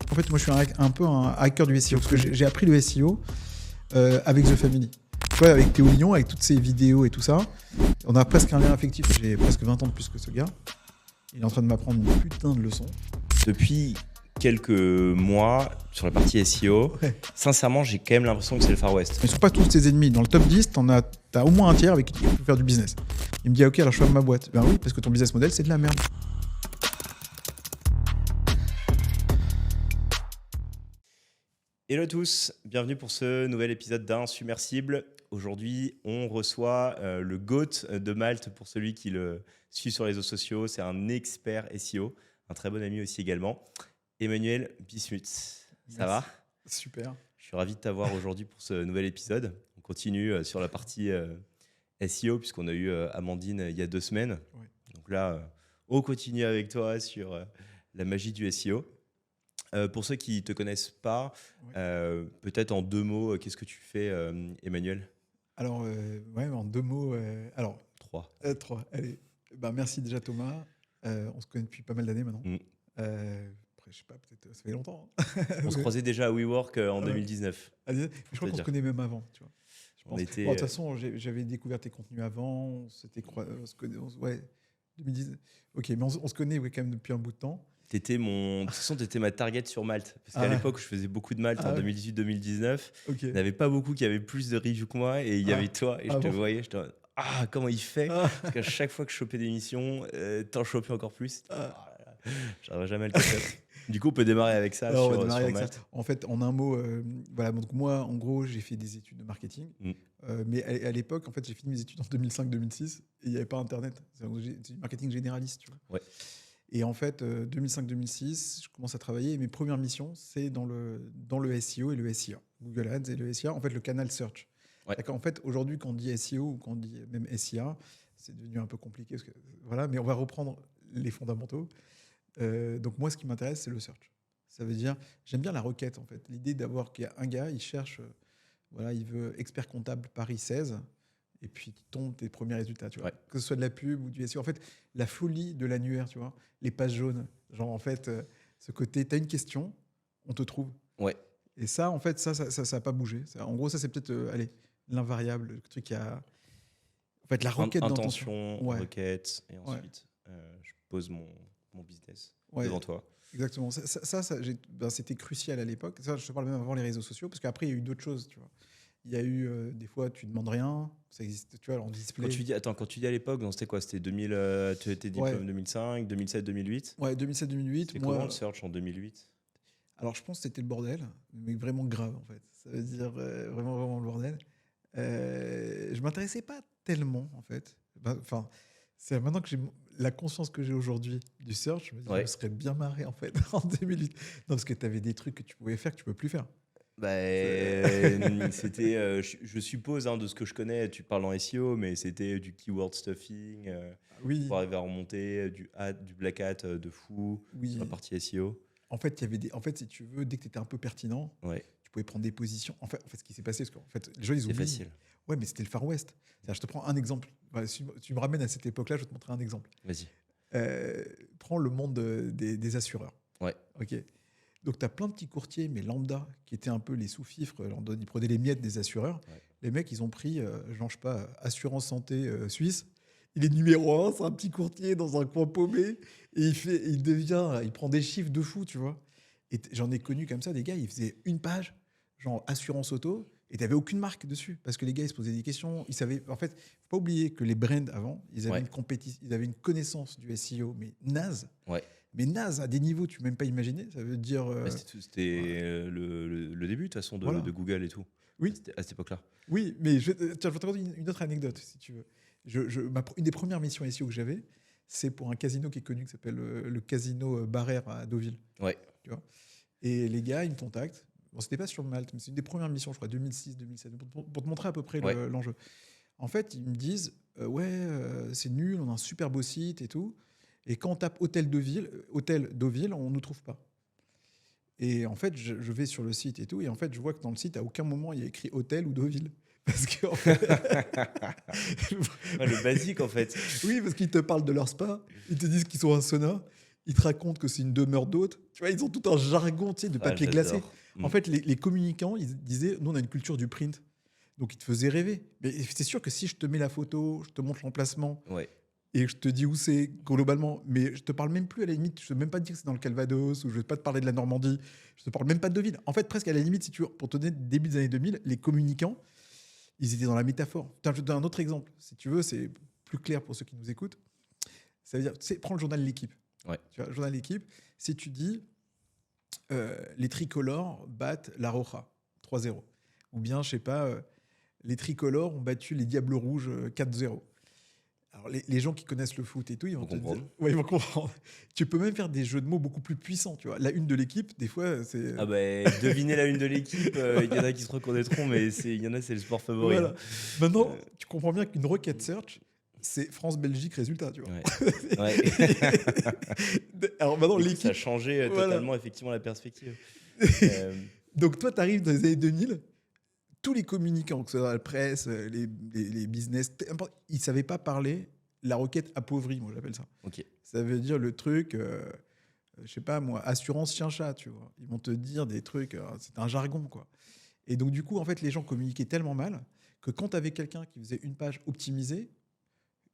En fait, moi, je suis un peu un hacker du SEO parce que j'ai appris le SEO avec The Family. Tu vois, avec Théo Lignon, avec toutes ses vidéos et tout ça, on a presque un lien affectif. J'ai presque 20 ans de plus que ce gars. Il est en train de m'apprendre une putain de leçon. Depuis quelques mois, sur la partie SEO, Ouais. sincèrement, j'ai quand même l'impression que c'est le Far West. Ils ne sont pas tous tes ennemis. Dans le top 10, t'as au moins un tiers avec qui tu peux faire du business. Il me dit, ok, alors je ferme ma boîte. Ben oui, parce que ton business model, c'est de la merde. Hello à tous, bienvenue pour ce nouvel épisode d'Insubmersible. Aujourd'hui, on reçoit le GOAT de Malte pour celui qui le suit sur les réseaux sociaux. C'est un expert SEO, un très bon ami aussi également. Emmanuel Bismuth, ça va ? Super. Je suis ravi de t'avoir aujourd'hui pour ce nouvel épisode. On continue sur la partie SEO puisqu'on a eu Amandine il y a 2 semaines. Ouais. Donc là, on continue avec toi sur la magie du SEO. Pour ceux qui ne te connaissent pas, peut-être en 2 mots, qu'est-ce que tu fais, Emmanuel ? Alors, en 2 mots. 3. 3. Allez. Ben, merci déjà, Thomas. On se connaît depuis pas mal d'années maintenant. Après, je sais pas, peut-être ça fait longtemps. On se croisait déjà à WeWork en Ouais. 2019. Je crois qu'on se connaît même avant. Tu vois. Je pense. était, Bon, de toute façon, j'avais découvert tes contenus avant. On se connaît. Ouais, 2010. Ok, mais on se connaît quand même depuis un bout de temps. De toute façon, tu étais ma target sur Malte. Parce qu'à l'époque, je faisais beaucoup de Malte en 2018-2019. Ok. Il n'y en avait pas beaucoup qui avaient plus de reviews que moi. Et il y avait toi. Et je te voyais. Je te disais, comment il fait ? Parce qu'à chaque fois que je chopais des missions, t'en chopais encore plus. J'arriverais jamais à le casser. Du coup, on peut démarrer avec ça. Alors, sur, on va démarrer sur avec Malte. ça. En fait, en un mot, voilà. Donc moi, en gros, j'ai fait des études de marketing. Mais à l'époque, en fait, j'ai fini mes études en 2005-2006 et il n'y avait pas Internet. C'est du marketing généraliste, tu vois. Ouais. Et en fait, 2005-2006, je commence à travailler et mes premières missions, c'est dans le SEO et le SIA. Google Ads et le SIA, en fait, le canal search. Ouais. En fait, aujourd'hui, quand on dit SEO ou quand on dit même SIA, c'est devenu un peu compliqué. Parce que, voilà, mais on va reprendre les fondamentaux. Donc moi, ce qui m'intéresse, c'est le search. Ça veut dire, j'aime bien la requête, en fait. L'idée d'avoir qu'il y a un gars, il cherche, il veut expert comptable Paris 16, et puis qui tombe tes premiers résultats, tu vois. Ouais. Que ce soit de la pub ou du SEO. En fait, la folie de l'annuaire, tu vois, les pages jaunes. Genre, en fait, ce côté, tu as une question, on te trouve. Ouais. Et ça, en fait, ça n'a pas bougé. En gros, ça, c'est peut-être, l'invariable, le truc qui a... En fait, la requête Intention, Ouais. requête, et ensuite, je pose mon business devant toi. Exactement. C'était crucial à l'époque. Ça, je te parle même avant les réseaux sociaux, parce qu'après, il y a eu d'autres choses, tu vois. Il y a eu, des fois, tu demandes rien, ça existe, tu vois, en display. Quand tu dis à l'époque, c'était quoi ? C'était 2000, tu étais diplôme 2005, 2007, 2008 ? Ouais, 2007-2008. C'est comment le search en 2008 ? Alors, je pense que c'était le bordel, mais vraiment grave, en fait. Ça veut dire vraiment, vraiment le bordel. Je m'intéressais pas tellement, en fait. Enfin, c'est maintenant que j'ai la conscience que j'ai aujourd'hui du search, je me dis, je me serais bien marré, en fait, en 2008. Non, parce que tu avais des trucs que tu pouvais faire que tu peux plus faire. C'était, je suppose, de ce que je connais, tu parles en SEO, mais c'était du keyword stuffing, Oui. pour arriver à remonter, du black hat de fou, sur la partie SEO. En fait, si tu veux, dès que tu étais un peu pertinent, tu pouvais prendre des positions. En fait, ce qui s'est passé, parce qu'en fait, les gens, ils oublient. C'est facile. Ouais, mais c'était le Far West. Je te prends un exemple. Si tu me ramènes à cette époque-là, je vais te montrer un exemple. Vas-y. Prends le monde des assureurs. Ouais. Ok. Donc, tu as plein de petits courtiers, mais lambda, qui étaient un peu les sous-fifres. Ils prenaient les miettes des assureurs. Ouais. Les mecs, ils ont pris, Assurance Santé Suisse. Il est numéro 1, c'est un petit courtier dans un coin paumé. Et il prend des chiffres de fou, tu vois. Et j'en ai connu comme ça, des gars, ils faisaient une page, genre assurance auto, et tu n'avais aucune marque dessus. Parce que les gars, ils se posaient des questions. Ils savaient. En fait, il ne faut pas oublier que les brands avant, ils avaient ils avaient une connaissance du SEO, mais naze. Ouais. Mais naze à des niveaux que tu ne peux même pas imaginer. Ça veut dire. C'était le début, de toute façon, de Google et tout. Oui. À cette époque-là. Oui, mais je vais te raconter une autre anecdote, si tu veux. Une des premières missions SEO que j'avais, c'est pour un casino qui est connu, qui s'appelle le Casino Barrère à Deauville. Ouais. Tu vois. Et les gars, ils me contactent. Bon, c'était pas sur Malte, mais c'est une des premières missions, je crois, 2006, 2007, pour te montrer à peu près l'enjeu. En fait, ils me disent, c'est nul, on a un super beau site et tout. Et quand on tape Hôtel Deauville, on ne nous trouve pas. Et en fait, je vais sur le site et tout, et en fait, je vois que dans le site, à aucun moment, il y a écrit Hôtel ou Deauville. Parce que, en fait... le basique, en fait. Oui, parce qu'ils te parlent de leur spa, ils te disent qu'ils sont un sauna, ils te racontent que c'est une demeure d'hôte. Tu vois, ils ont tout un jargon, tu sais, de Ah, papier glacé. j'adore. En fait, les communicants, ils disaient, nous, on a une culture du print. Donc, ils te faisaient rêver. Mais c'est sûr que si je te mets la photo, je te montre l'emplacement Ouais. et je te dis où c'est globalement, mais je te parle même plus à la limite, je ne veux même pas te dire que c'est dans le Calvados ou je ne vais pas te parler de la Normandie, je te parle même pas de Deauville. En fait, presque à la limite, si tu veux, pour te donner début des années 2000, les communicants, ils étaient dans la métaphore. Tiens, je te donne un autre exemple. Si tu veux, c'est plus clair pour ceux qui nous écoutent. Ça veut dire, tu sais, prends le journal L'équipe. Ouais. Tu vois, le journal L'équipe, si tu dis les tricolores battent la Roja 3-0, ou bien, je sais pas, les tricolores ont battu les Diables Rouges 4-0. Alors, les gens qui connaissent le foot et tout, ils vont te comprendre. dire. Ouais, ils vont comprendre. Tu peux même faire des jeux de mots beaucoup plus puissants. Tu vois, la une de l'équipe, des fois, c'est. Ah bah, devinez la une de l'équipe, il y en a qui se reconnaîtront, mais il y en a, c'est le sport favori. Voilà. hein. Maintenant, Euh, tu comprends bien qu'une requête search, c'est France-Belgique résultat. Tu vois. Ouais. Ouais. Alors maintenant, Du coup, ça a l'équipe. changé Voilà. totalement, effectivement, la perspective. Euh, Donc, toi, tu arrives dans les années 2000, tous les communicants, que ce soit la presse, les business, ils ne savaient pas parler la requête appauvrie, moi j'appelle ça. ok. Ça veut dire le truc, je sais pas moi, assurance chien-chat, tu vois. Ils vont te dire des trucs, c'est un jargon, quoi. Et donc, du coup, en fait, les gens communiquaient tellement mal que quand tu avais quelqu'un qui faisait une page optimisée,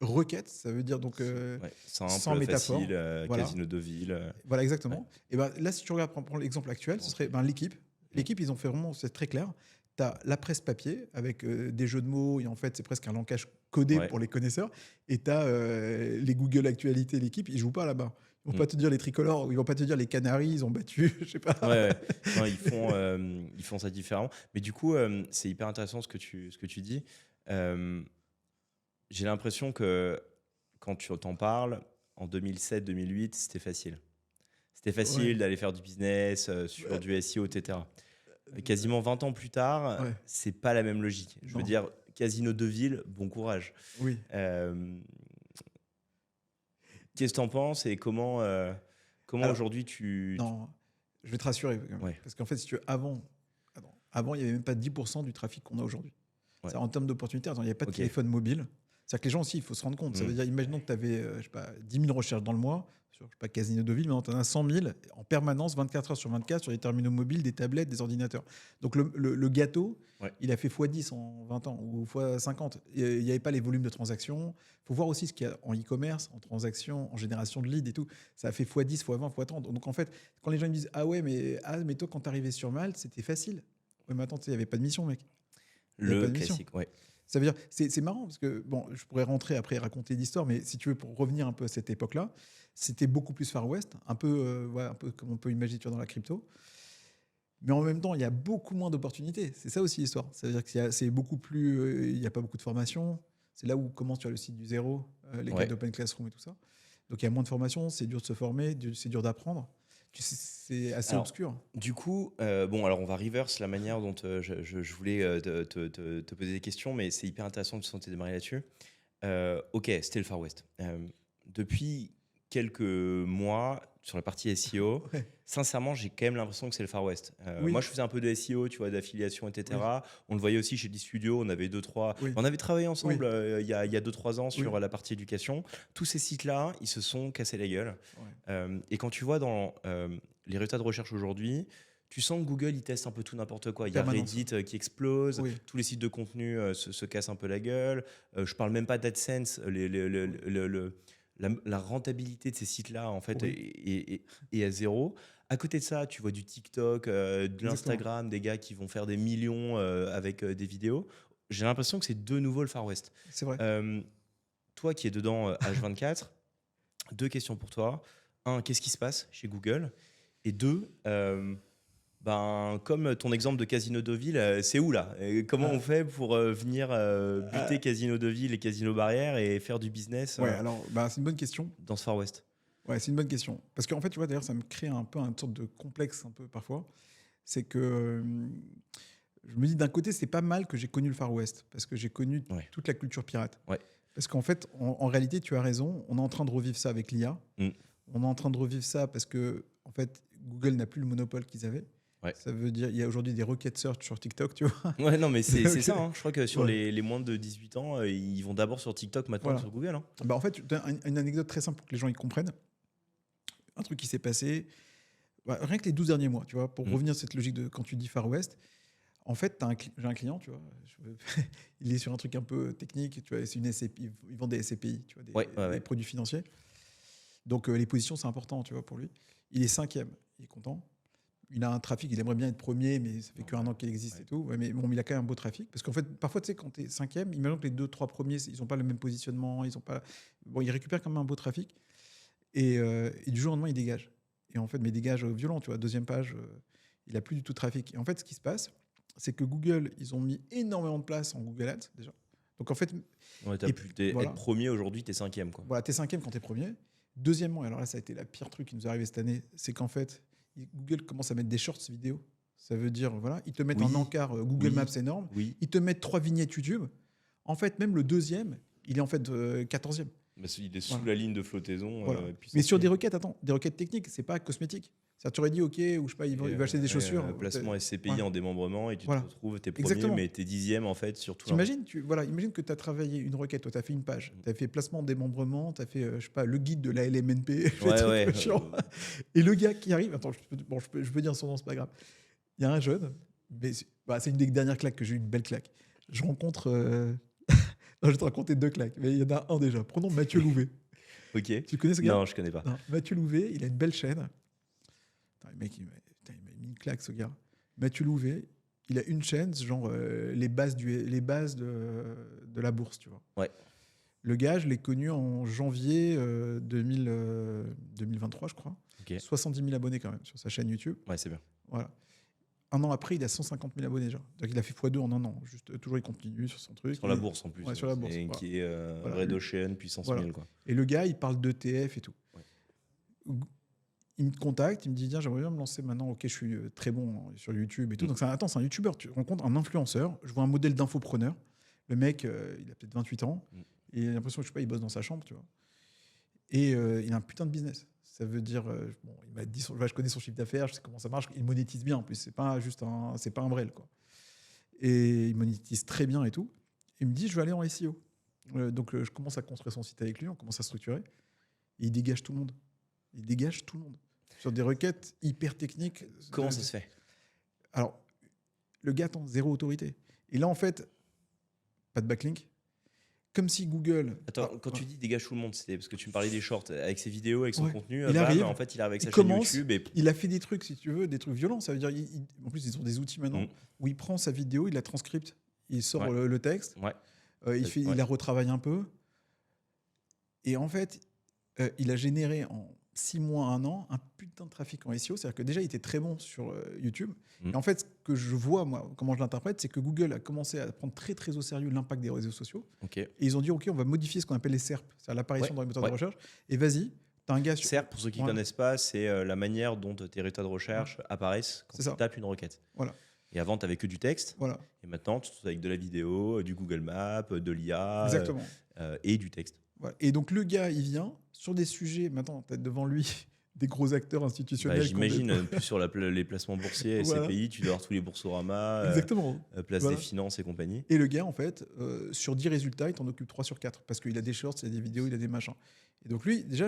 requête, ça veut dire donc Ouais. sans Simple, métaphore. facile, Voilà. Casino de ville. Voilà, exactement. Et ben là, si tu regardes, prends l'exemple actuel, ce serait l'équipe. L'équipe, ils ont fait vraiment, c'est très clair. Tu as la presse papier avec des jeux de mots, et en fait, c'est presque un langage codé Ouais. pour les connaisseurs. Et tu as les Google Actualités, l'équipe, ils jouent pas là-bas. Ils vont pas te dire les tricolores, ou ils vont pas te dire les Canaries, ils ont battu, je sais pas. Ouais, ouais. Non, ils font ça différemment. Mais du coup, c'est hyper intéressant ce que tu dis. J'ai l'impression que quand tu t'en parles, en 2007-2008, c'était facile. C'était facile Ouais. d'aller faire du business sur Ouais. du SEO, etc. Quasiment 20 ans plus tard, Ouais. c'est pas la même logique. Je veux Non. dire, Casino de ville, bon courage. Oui. Euh, Qu'est-ce que tu en penses et comment Alors, aujourd'hui tu. Non, je vais te rassurer. Quand même. Ouais. Parce qu'en fait, si tu veux, avant, il n'y avait même pas 10% du trafic qu'on a aujourd'hui. Ouais. En termes d'opportunités, il n'y avait pas de Ok. téléphone mobile. C'est-à-dire que les gens aussi, il faut se rendre compte. Ça veut dire, imaginons que tu avais, je sais pas, 10 000 recherches dans le mois, sur, je sais pas, Casino de Ville, mais tu en as 100 000 en permanence, 24 heures sur 24, sur des terminaux mobiles, des tablettes, des ordinateurs. Donc le gâteau, Ouais. il a fait x10 en 20 ans, ou x50. Il n'y avait pas les volumes de transactions. Il faut voir aussi ce qu'il y a en e-commerce, en transactions, en génération de leads et tout. Ça a fait x10, x20, x30. Donc en fait, quand les gens me disent ah ouais, mais toi, quand tu arrivais sur Malte, c'était facile. Ouais, mais attends, il n'y avait pas de mission, mec. Il y avait Le pas de mission. classique, ouais. Ça veut dire, c'est marrant parce que, bon, je pourrais rentrer après et raconter l'histoire, mais si tu veux, pour revenir un peu à cette époque-là, c'était beaucoup plus Far West, un peu comme on peut imaginer tu vois, dans la crypto. Mais en même temps, il y a beaucoup moins d'opportunités. C'est ça aussi l'histoire. Ça veut dire que c'est beaucoup plus. Il n'y a pas beaucoup de formation. C'est là où commence tu vois, le site du zéro, les Ouais. gars d'Open Classroom et tout ça. Donc il y a moins de formation, c'est dur de se former, c'est dur d'apprendre. C'est assez Alors, obscur. Du coup, bon, alors on va reverse la manière dont je voulais te poser des questions, mais c'est hyper intéressant que tu sentes démarrer là-dessus. Ok, c'était le Far West. Depuis quelques mois, sur la partie SEO, Ouais. sincèrement, j'ai quand même l'impression que c'est le Far West. Oui. Moi, je faisais un peu de SEO, tu vois, d'affiliation, etc. On le voyait aussi chez D-Studio, on avait Oui. on avait travaillé ensemble Oui. il y a 2-3 ans sur Oui. la partie éducation. Tous ces sites-là, ils se sont cassés la gueule. Ouais. Et quand tu vois dans les résultats de recherche aujourd'hui, tu sens que Google, il teste un peu tout n'importe quoi. Il y a Permanence. Reddit qui explose, Oui. tous les sites de contenu se cassent un peu la gueule. Je parle même pas d'AdSense. La rentabilité de ces sites-là, en fait, Oui. est à zéro. À côté de ça, tu vois du TikTok, de l'Instagram, des gars qui vont faire des millions avec des vidéos. J'ai l'impression que c'est de nouveau le Far West. C'est vrai. Toi qui es dedans H24, 2 questions pour toi. 1, qu'est-ce qui se passe chez Google? Et 2, comme ton exemple de Casino de Ville, c'est où là? Et comment on fait pour venir buter Casino de Ville et Casino Barrière et faire du business Ouais, alors, c'est une bonne question. dans ce Far West? Ouais, c'est une bonne question. Parce qu'en fait, tu vois, d'ailleurs, ça me crée un peu une sorte de complexe, un peu parfois. C'est que je me dis, d'un côté, c'est pas mal que j'ai connu le Far West, parce que j'ai connu toute la culture pirate. Ouais. Parce qu'en fait, en réalité, tu as raison, on est en train de revivre ça avec l'IA. On est en train de revivre ça parce que, en fait, Google n'a plus le monopole qu'ils avaient. Ouais. Ça veut dire, il y a aujourd'hui des requêtes search sur TikTok, tu vois. Ouais, non, mais c'est Ok. ça. Hein. Je crois que sur Ouais. les moins de 18 ans, ils vont d'abord sur TikTok, maintenant Voilà. sur Google. Hein. En fait, une anecdote très simple pour que les gens y comprennent. un truc qui s'est passé. Rien que les 12 derniers mois, tu vois, pour revenir à cette logique de quand tu dis Far West. En fait, j'ai un client, tu vois, il est sur un truc un peu technique, tu vois, c'est une SCPI, il vend des SCPI, tu vois, des produits financiers. Donc les positions, c'est important, tu vois, pour lui. Il est 5e, il est content. Il a un trafic, il aimerait bien être premier, mais ça fait qu'un an qu'il existe et tout. Ouais, mais bon, il a quand même un beau trafic. Parce qu'en fait, parfois, tu sais, quand tu es 5e, imagine que les 2-3 premiers, ils n'ont pas le même positionnement, ils ont pas. Bon, il récupère quand même un beau trafic. Et du jour au lendemain, il dégage. Et en fait, mais dégage violent, tu vois. Deuxième page, il a plus du tout de trafic. Et en fait, ce qui se passe, c'est que Google, ils ont mis énormément de place en Google Ads, déjà. Donc en fait. Être premier aujourd'hui, tu es 5e, quoi. Voilà, tu es 5e quand tu es premier. Deuxièmement, et alors là, ça a été la pire truc qui nous est arrivé cette année, c'est qu'en fait, Google commence à mettre des shorts vidéo. Ça veut dire, voilà, ils te mettent un encart Google Maps énorme. Ils te mettent 3 vignettes YouTube. En fait, même le deuxième, il est en fait 14e. Il est sous la ligne de flottaison. Voilà. Mais sur des requêtes, des requêtes techniques, c'est pas cosmétique. Ça, tu aurais dit, OK, ou je sais pas, il va acheter des chaussures. Placement SCPI en démembrement et tu te retrouves, t'es premier, mais t'es 10e en fait sur tout. Imagine que tu as travaillé une requête, tu as fait une page, tu as fait placement, démembrement, tu as fait, je sais pas, le guide de la LMNP. Et le gars qui arrive, attends, je peux dire son nom, c'est pas grave. Il y a un jeune, mais c'est une des dernières claques que j'ai eu, une belle claque. Je rencontre. Non, je vais te raconter 2 claques, mais il y en a un déjà. Prenons Mathieu Louvet. Ok. Tu connais ce gars? Non, je connais pas. Non, Mathieu Louvet, il a une belle chaîne. Le mec, il m'a mis une claque, ce gars. Mathieu Louvet, il a une chaîne, genre les bases de la bourse, tu vois. Ouais. Le gars, je l'ai connu en janvier 2023, je crois. 70 000 abonnés quand même sur sa chaîne YouTube. Ouais, c'est bien. Voilà. Un an après, il a 150 000 abonnés déjà. Donc, il a fait x2 en un an. Juste, toujours, il continue sur son truc. Sur la bourse en plus. Ouais, sur la bourse. Qui est Red Ocean, puissance 1000. Quoi. Et le gars, il parle d'ETF et tout. Ouais. Il me contacte, il me dit, tiens, j'aimerais bien me lancer maintenant. Ok, je suis très bon sur YouTube et tout. Donc, c'est un YouTuber. Tu rencontres un influenceur. Je vois un modèle d'infopreneur. Le mec, il a peut-être 28 ans. Et il a l'impression que, je sais pas, il bosse dans sa chambre, tu vois. Et il a un putain de business. Ça veut dire, il m'a dit, je connais son chiffre d'affaires, je sais comment ça marche. Il monétise bien en plus. C'est pas juste c'est pas un brel, quoi. Et il monétise très bien et tout. Il me dit, je vais aller en SEO. Donc, je commence à construire son site avec lui, on commence à structurer. Et il dégage tout le monde. Il dégage tout le monde. Sur des requêtes hyper techniques. Comment ça se fait? Alors, le gars attend zéro autorité. Et là, en fait, pas de backlink. Comme si Google. Attends, quand tu dis dégage tout le monde, c'était parce que tu me parlais des shorts avec ses vidéos, avec son contenu. Il arrive, en fait, il arrive avec sa chaîne YouTube. Il a fait des trucs, si tu veux, des trucs violents. Ça veut dire, en plus, ils ont des outils maintenant où il prend sa vidéo, il la transcripte, il sort le texte, il la retravaille un peu. Et en fait, il a généré en 6 mois, 1 an, un putain de trafic en SEO. C'est-à-dire que déjà, il était très bon sur YouTube. Et en fait, ce que je vois, moi, comment je l'interprète, c'est que Google a commencé à prendre très, très au sérieux l'impact des réseaux sociaux. Et ils ont dit, OK, on va modifier ce qu'on appelle les SERP, c'est-à-dire l'apparition dans les moteurs de recherche. Et vas-y, t'as un gars sur... SERP, pour ceux qui ne connaissent pas, c'est la manière dont tes résultats de recherche apparaissent quand tu tapes une requête. Voilà. Et avant, tu n'avais que du texte. Voilà. Et maintenant, tu te trouves avec de la vidéo, du Google Maps, de l'IA et du texte. Voilà. Et donc, le gars, il vient sur des sujets, maintenant, tu as devant lui des gros acteurs institutionnels. J'imagine, plus sur les placements boursiers, SCPI, tu dois avoir tous les Boursorama, Place des Finances et compagnie. Et le gars, en fait, sur 10 résultats, il t'en occupe 3 sur 4. Parce qu'il a des shorts, il a des vidéos, il a des machins. Et donc, lui, déjà,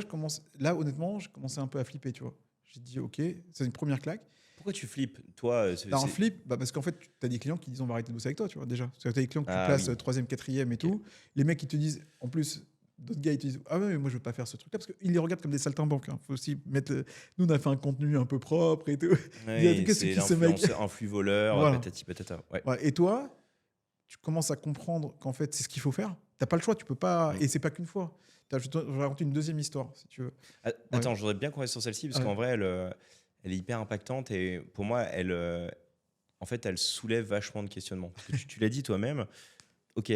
là, honnêtement, je commençais un peu à flipper, tu vois. J'ai dit, OK, c'est une première claque. Pourquoi tu flippes, toi? Un flip, parce qu'en fait, tu as des clients qui disent on va arrêter de bosser avec toi, tu vois, déjà. Tu as des clients que tu places 3e, 4e et tout. Les mecs, ils te disent, en plus, d'autres gars, ils te disent ah ouais, mais moi, je veux pas faire ce truc-là, parce qu'ils les regardent comme des saltimbanques. Faut aussi mettre. Nous, on a fait un contenu un peu propre et tout. C'est l'influenceur, influx voleur, patati patata. Et toi, tu commences à comprendre qu'en fait, c'est ce qu'il faut faire. T'as pas le choix, tu peux pas. Et c'est pas qu'une fois. Je vais raconter une deuxième histoire, si tu veux. Attends, je voudrais bien qu'on reste sur celle-ci, parce qu'en vrai, elle est hyper impactante et pour moi, en fait, elle soulève vachement de questionnements. Parce que tu l'as dit toi-même, ok,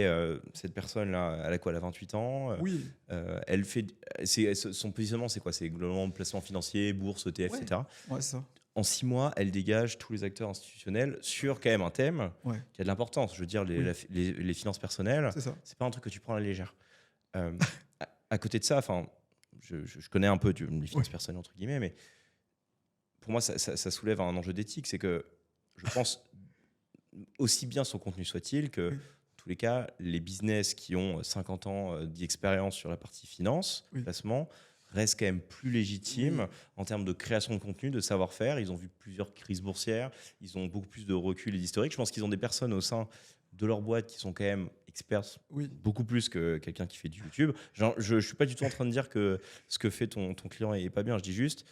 cette personne-là, elle a quoi? Elle a 28 ans. Oui. Elle fait, son positionnement, c'est quoi? C'est globalement placement financier, bourse, ETF, etc. Ouais, c'est ça. En 6 mois, elle dégage tous les acteurs institutionnels sur quand même un thème qui a de l'importance. Je veux dire, les finances personnelles, c'est pas un truc que tu prends à la légère. À côté de ça, je connais un peu les finances personnelles, entre guillemets, mais pour moi, ça soulève un enjeu d'éthique. C'est que je pense, aussi bien son contenu soit-il, que dans tous les cas, les business qui ont 50 ans d'expérience sur la partie finance, placement, reste quand même plus légitime en termes de création de contenu, de savoir-faire. Ils ont vu plusieurs crises boursières, ils ont beaucoup plus de recul et d'historique. Je pense qu'ils ont des personnes au sein de leur boîte qui sont quand même experts Oui. beaucoup plus que quelqu'un qui fait du YouTube. Genre, je ne suis pas du tout en train de dire que ce que fait ton client est pas bien, je dis juste.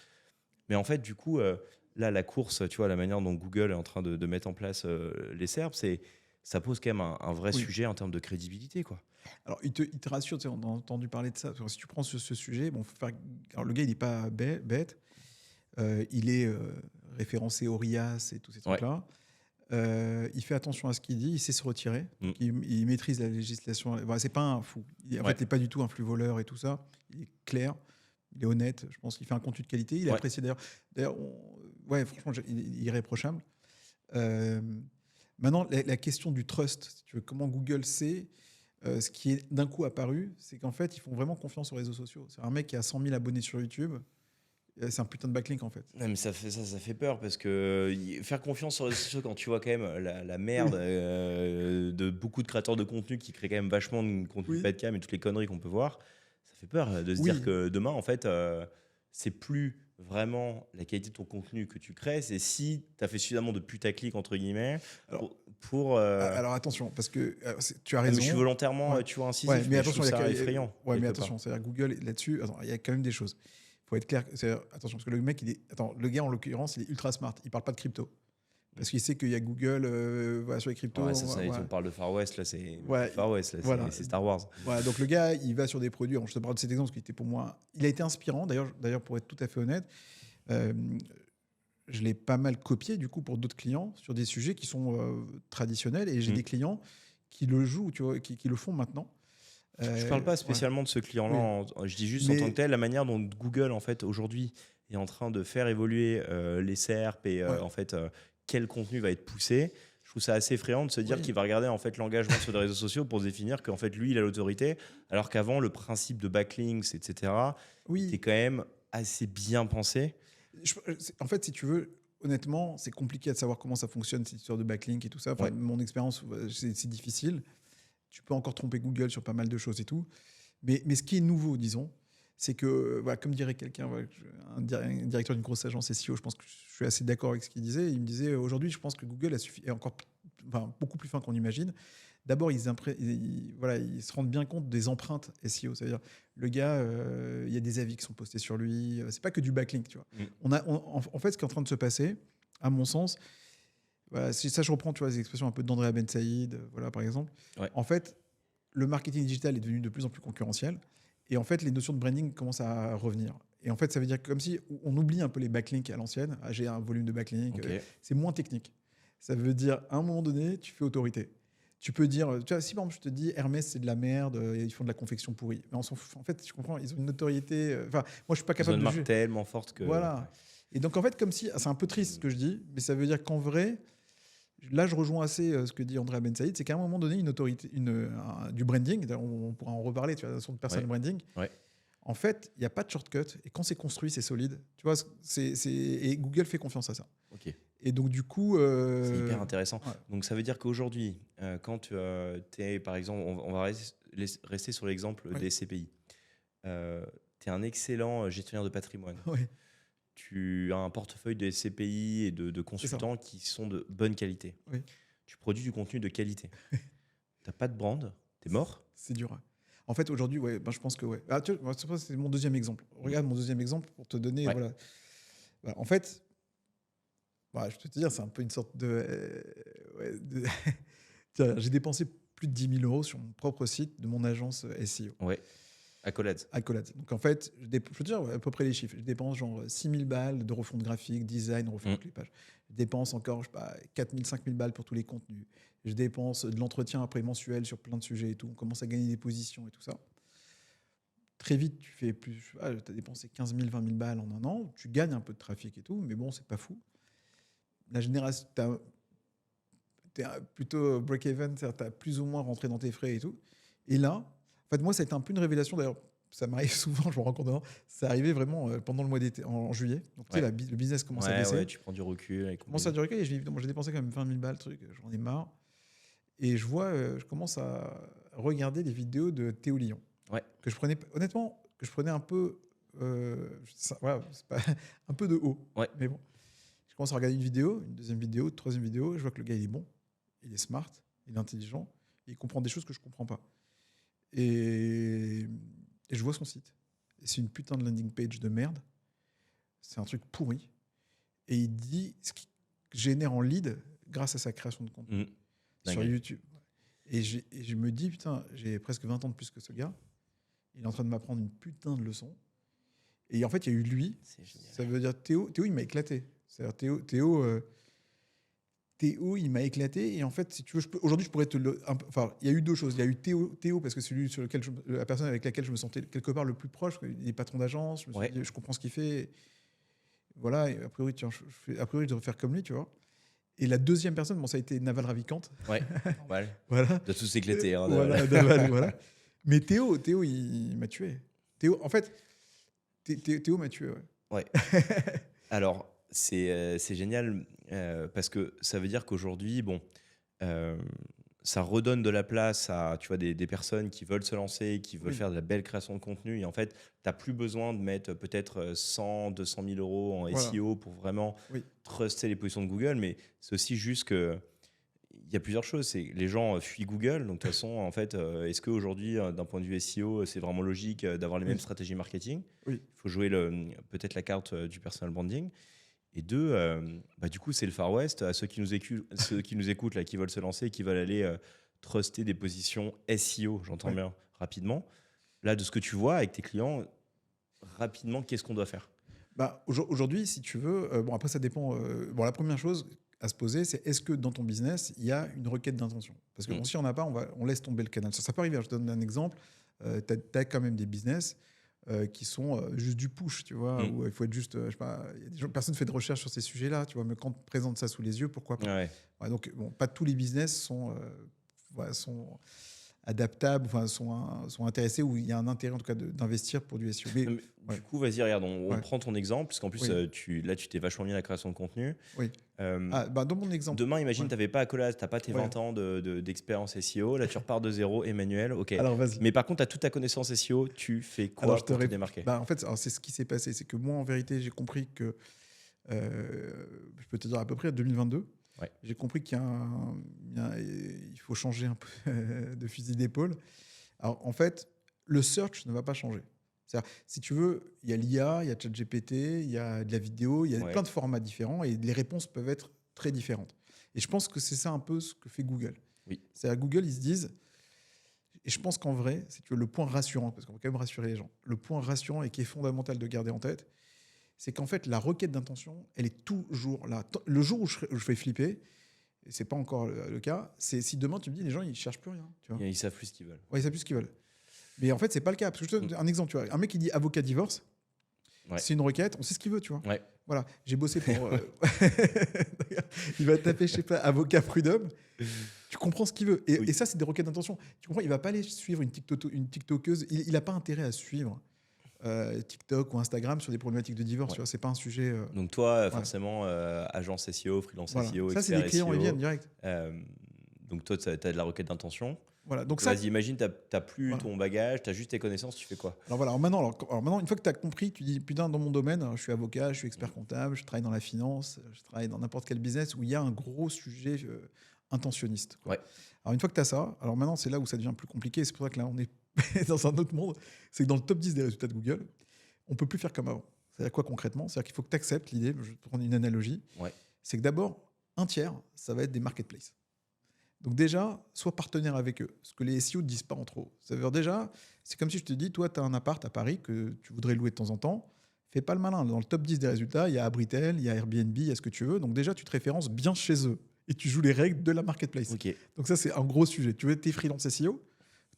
Mais en fait, du coup, là, la course, tu vois, la manière dont Google est en train de mettre en place les SERP, ça pose quand même un vrai sujet en termes de crédibilité, quoi. Alors, il te rassure, tu sais, on a entendu parler de ça. Parce que si tu prends ce sujet, bon, alors, le gars, il n'est pas bête. Il est référencé au RIAS et tous ces trucs-là. Il fait attention à ce qu'il dit, il sait se retirer. Donc il maîtrise la législation. Voilà, c'est pas un fou. En fait, il n'est pas du tout un flux voleur et tout ça. Il est clair, il est honnête. Je pense qu'il fait un contenu de qualité. Il est apprécié d'ailleurs. D'ailleurs, franchement, il est irréprochable. Maintenant, la question du trust, si tu veux, comment Google sait ce qui est d'un coup apparu, c'est qu'en fait, ils font vraiment confiance aux réseaux sociaux. C'est un mec qui a 100 000 abonnés sur YouTube. C'est un putain de backlink en fait. Non, mais ça fait peur parce que faire confiance aux réseaux sociaux quand tu vois quand même la merde de beaucoup de créateurs de contenu qui créent quand même vachement de contenu pas de cam et toutes les conneries qu'on peut voir, ça fait peur de se dire que demain en fait c'est plus vraiment la qualité de ton contenu que tu crées, c'est si tu as fait suffisamment de putaclic entre guillemets pour alors attention parce que tu as raison. Mais je suis volontairement tu vois incisif, mais attention, je trouve ça effrayant. Mais attention, c'est-à-dire Google là-dessus, il y a quand même des choses. Faut être clair. Attention, parce que le mec, le gars, en l'occurrence, il est ultra smart. Il parle pas de crypto. Parce qu'il sait qu'il y a Google sur les cryptos. On parle de Far West, là, c'est Far West, là, c'est Star Wars. Voilà, donc le gars, il va sur des produits. Alors, je te parle de cet exemple parce qu'il était pour moi. Il a été inspirant, d'ailleurs, pour être tout à fait honnête. Je l'ai pas mal copié, du coup, pour d'autres clients sur des sujets qui sont traditionnels. Et j'ai des clients qui le jouent, tu vois, qui le font maintenant. Je parle pas spécialement de ce client-là. Je dis juste en tant que tel, la manière dont Google, en fait, aujourd'hui, est en train de faire évoluer les SERP et en fait, quel contenu va être poussé. Je trouve ça assez effrayant de se dire qu'il va regarder en fait l'engagement sur les réseaux sociaux pour se définir qu'en fait, lui, il a l'autorité, alors qu'avant, le principe de backlinks, etc., était quand même assez bien pensé. En fait, si tu veux, honnêtement, c'est compliqué de savoir comment ça fonctionne, cette histoire de backlink et tout ça. Enfin, mon expérience, c'est difficile. Tu peux encore tromper Google sur pas mal de choses et tout. Mais ce qui est nouveau, disons, c'est que, comme dirait quelqu'un, un directeur d'une grosse agence SEO, je pense que je suis assez d'accord avec ce qu'il disait. Il me disait, aujourd'hui, je pense que Google est encore beaucoup plus fin qu'on imagine. D'abord, ils se rendent bien compte des empreintes SEO. C'est-à-dire, le gars, il y a des avis qui sont postés sur lui. C'est pas que du backlink, tu vois. En fait, ce qui est en train de se passer, à mon sens, ça, je reprends, tu vois, les expressions un peu d'Andrea Ben Saïd, par exemple. En fait, le marketing digital est devenu de plus en plus concurrentiel. Et en fait, les notions de branding commencent à revenir. Et en fait, ça veut dire comme si on oublie un peu les backlinks à l'ancienne. J'ai un volume de backlinks. C'est moins technique. Ça veut dire, à un moment donné, tu fais autorité. Tu peux dire, tu vois, si par exemple, je te dis Hermès, c'est de la merde, ils font de la confection pourrie. Mais on s'en fout. En fait, tu comprends, ils ont une notoriété. Moi, je suis pas capable de. Ils ont une marque tellement forte que. Voilà. Et donc, en fait, comme si. C'est un peu triste ce que je dis, mais ça veut dire qu'en vrai. Là, je rejoins assez ce que dit Andrea Ben Saïd, c'est qu'à un moment donné, une autorité, du branding, on pourra en reparler, tu vois, sur le personal branding. En fait, il n'y a pas de shortcut. Et quand c'est construit, c'est solide. Tu vois, et Google fait confiance à ça. Et donc, du coup. C'est hyper intéressant. Donc, ça veut dire qu'aujourd'hui, quand tu es, par exemple, on va rester sur l'exemple des CPI. Tu es un excellent gestionnaire de patrimoine. Tu as un portefeuille de SCPI et de consultants qui sont de bonne qualité. Tu produis du contenu de qualité. Tu n'as pas de brand, tu es mort. C'est dur. En fait, aujourd'hui, je pense que c'est mon deuxième exemple. Regarde mon deuxième exemple pour te donner. En fait, je peux te dire, c'est un peu une sorte de. J'ai dépensé plus de 10 000 € sur mon propre site de mon agence SEO. Accolades. Donc en fait, je peux te dire à peu près les chiffres. Je dépense genre 6 000 balles de refonte graphique, design, refonte toutes les pages. Je dépense encore, je sais pas, 4 000, 5 000 balles pour tous les contenus. Je dépense de l'entretien après mensuel sur plein de sujets et tout. On commence à gagner des positions et tout ça. Très vite, tu fais plus. Tu as dépensé 15 000, 20 000 balles en un an. Tu gagnes un peu de trafic et tout, mais bon, c'est pas fou. La génération, t'es plutôt break-even, c'est-à-dire tu as plus ou moins rentré dans tes frais et tout. Et là, en fait, moi, ça a été un peu une révélation. D'ailleurs, ça m'arrive souvent, je me rends compte maintenant. Ça arrivait vraiment pendant le mois d'été, en juillet. Donc, tu sais, le business commence à baisser. Tu prends du recul. Commence à du recul et je dis, j'ai dépensé quand même 20 000 balles, j'en ai marre. Et je vois, je commence à regarder les vidéos de Théo Lyon. Que je prenais, honnêtement, un peu Voilà, c'est pas un peu de haut. Ouais. Mais bon, je commence à regarder une vidéo, une deuxième vidéo, une troisième vidéo. Je vois que le gars, il est bon, il est smart, il est intelligent, il comprend des choses que je comprends pas. Et je vois son site. Et c'est une putain de landing page de merde. C'est un truc pourri. Et il dit ce qui génère en lead grâce à sa création de contenu sur Dingue. YouTube. Et je me dis, putain, j'ai presque 20 ans de plus que ce gars. Il est en train de m'apprendre une putain de leçon. Et en fait, il y a eu lui. C'est génial. Ça veut dire Théo, il m'a éclaté. C'est-à-dire Théo, il m'a éclaté. Et en fait, si tu veux, aujourd'hui, je pourrais te le. Enfin, il y a eu deux choses. Il y a eu Théo parce que c'est celui sur lequel la personne avec laquelle je me sentais quelque part le plus proche. Il est patron d'agence. Je me suis dit, je comprends ce qu'il fait. Voilà. Et a priori, tiens, a priori, je devrais faire comme lui, tu vois. Et la deuxième personne, bon, ça a été Naval Ravikant. Ouais, normal. Voilà. De tous s'éclater. Hein, voilà, Naval, voilà. Mais Théo, il m'a tué. Théo, en fait, Théo m'a tué, ouais. Alors, c'est génial parce que ça veut dire qu'aujourd'hui, bon, ça redonne de la place à tu vois, des personnes qui veulent se lancer, qui veulent faire de la belle création de contenu. Et en fait, tu n'as plus besoin de mettre peut-être 100, 200 000 euros en SEO pour vraiment truster les positions de Google. Mais c'est aussi juste que il y a plusieurs choses. C'est les gens fuient Google. Donc, de toute façon, en fait, est-ce qu'aujourd'hui, d'un point de vue SEO, c'est vraiment logique d'avoir les mêmes stratégies marketing ? Il faut jouer peut-être la carte du personal branding. Et deux, du coup, c'est le Far West. À ceux qui nous écoutent, là, qui veulent se lancer, qui veulent aller truster des positions SEO, j'entends bien, rapidement. Là, de ce que tu vois avec tes clients, rapidement, qu'est-ce qu'on doit faire ? Aujourd'hui, si tu veux, bon, après, ça dépend. La première chose à se poser, c'est est-ce que dans ton business, il y a une requête d'intention ? Parce que si on n'a pas, on laisse tomber le canal. Ça peut arriver. Je te donne un exemple. Tu as quand même des business qui sont juste du push, tu vois, où il faut être juste, je sais pas, personne ne fait de recherche sur ces sujets-là, tu vois, mais quand on te présente ça sous les yeux, pourquoi pas ? Donc, bon, pas tous les business sont adaptables, sont intéressés, ou il y a un intérêt en tout cas d'investir pour du SEO. Du coup, vas-y, regarde, on prend ton exemple, parce qu'en plus, tu t'es vachement mis à la création de contenu. Dans mon exemple. Demain, imagine, tu n'avais pas Accolade, tu n'as pas tes 20 ans d'expérience SEO, là tu repars de zéro, Emmanuel, ok. Alors, vas-y. Mais par contre, tu as toute ta connaissance SEO, tu fais quoi pour te démarquer ? En fait, c'est ce qui s'est passé, c'est que moi, en vérité, j'ai compris que, je peux te dire à peu près 2022, j'ai compris qu'il il faut changer un peu de fusil d'épaule. Alors, en fait, le search ne va pas changer. C'est-à-dire, si tu veux, il y a l'IA, il y a ChatGPT, il y a de la vidéo, il y a plein de formats différents et les réponses peuvent être très différentes. Et je pense que c'est ça un peu ce que fait Google. C'est-à-dire, Google, ils se disent, et je pense qu'en vrai, si tu veux, le point rassurant, parce qu'on va quand même rassurer les gens, le point rassurant et qui est fondamental de garder en tête, c'est qu'en fait, la requête d'intention, elle est toujours là. Le jour où je fais flipper, et c'est pas encore le cas, c'est si demain tu me dis les gens ils cherchent plus rien, tu vois. Ils savent plus ce qu'ils veulent. Ouais, ils savent plus ce qu'ils veulent. Mais en fait, c'est pas le cas. Parce que je te donne un exemple, tu vois, un mec qui dit avocat divorce, c'est une requête, on sait ce qu'il veut, tu vois. Voilà, j'ai bossé pour. Il va taper, je sais pas, avocat prud'homme. Tu comprends ce qu'il veut. Et ça, c'est des requêtes d'intention. Tu comprends, il va pas aller suivre une TikTokeuse. Il a pas intérêt à suivre TikTok ou Instagram sur des problématiques de divorce. Tu vois, c'est pas un sujet. Donc toi, forcément, agence SEO, freelance SEO, ça, c'est des clients, SEO, ils viennent direct. Donc toi, tu as de la requête d'intention. Voilà, donc vas-y, imagine, tu n'as plus ton bagage, tu as juste tes connaissances, tu fais quoi ? Alors maintenant, une fois que tu as compris, tu dis, putain, dans mon domaine, je suis avocat, je suis expert comptable, je travaille dans la finance, je travaille dans n'importe quel business où il y a un gros sujet intentionniste. Alors une fois que tu as ça, alors maintenant, c'est là où ça devient plus compliqué. C'est pour ça que là, on est dans un autre monde. C'est que dans le top 10 des résultats de Google, on ne peut plus faire comme avant. C'est-à-dire quoi concrètement ? C'est-à-dire qu'il faut que tu acceptes l'idée, je vais te prendre une analogie, c'est que d'abord, un tiers, ça va être des marketplaces. Donc déjà, sois partenaire avec eux, ce que les SEO ne disent pas en trop. Ça veut dire déjà, c'est comme si je te dis, toi, tu as un appart à Paris que tu voudrais louer de temps en temps, fais pas le malin. Dans le top 10 des résultats, il y a Abritel, il y a Airbnb, il y a ce que tu veux. Donc déjà, tu te références bien chez eux et tu joues les règles de la marketplace. Donc ça, c'est un gros sujet. Tu veux tes freelance SEO,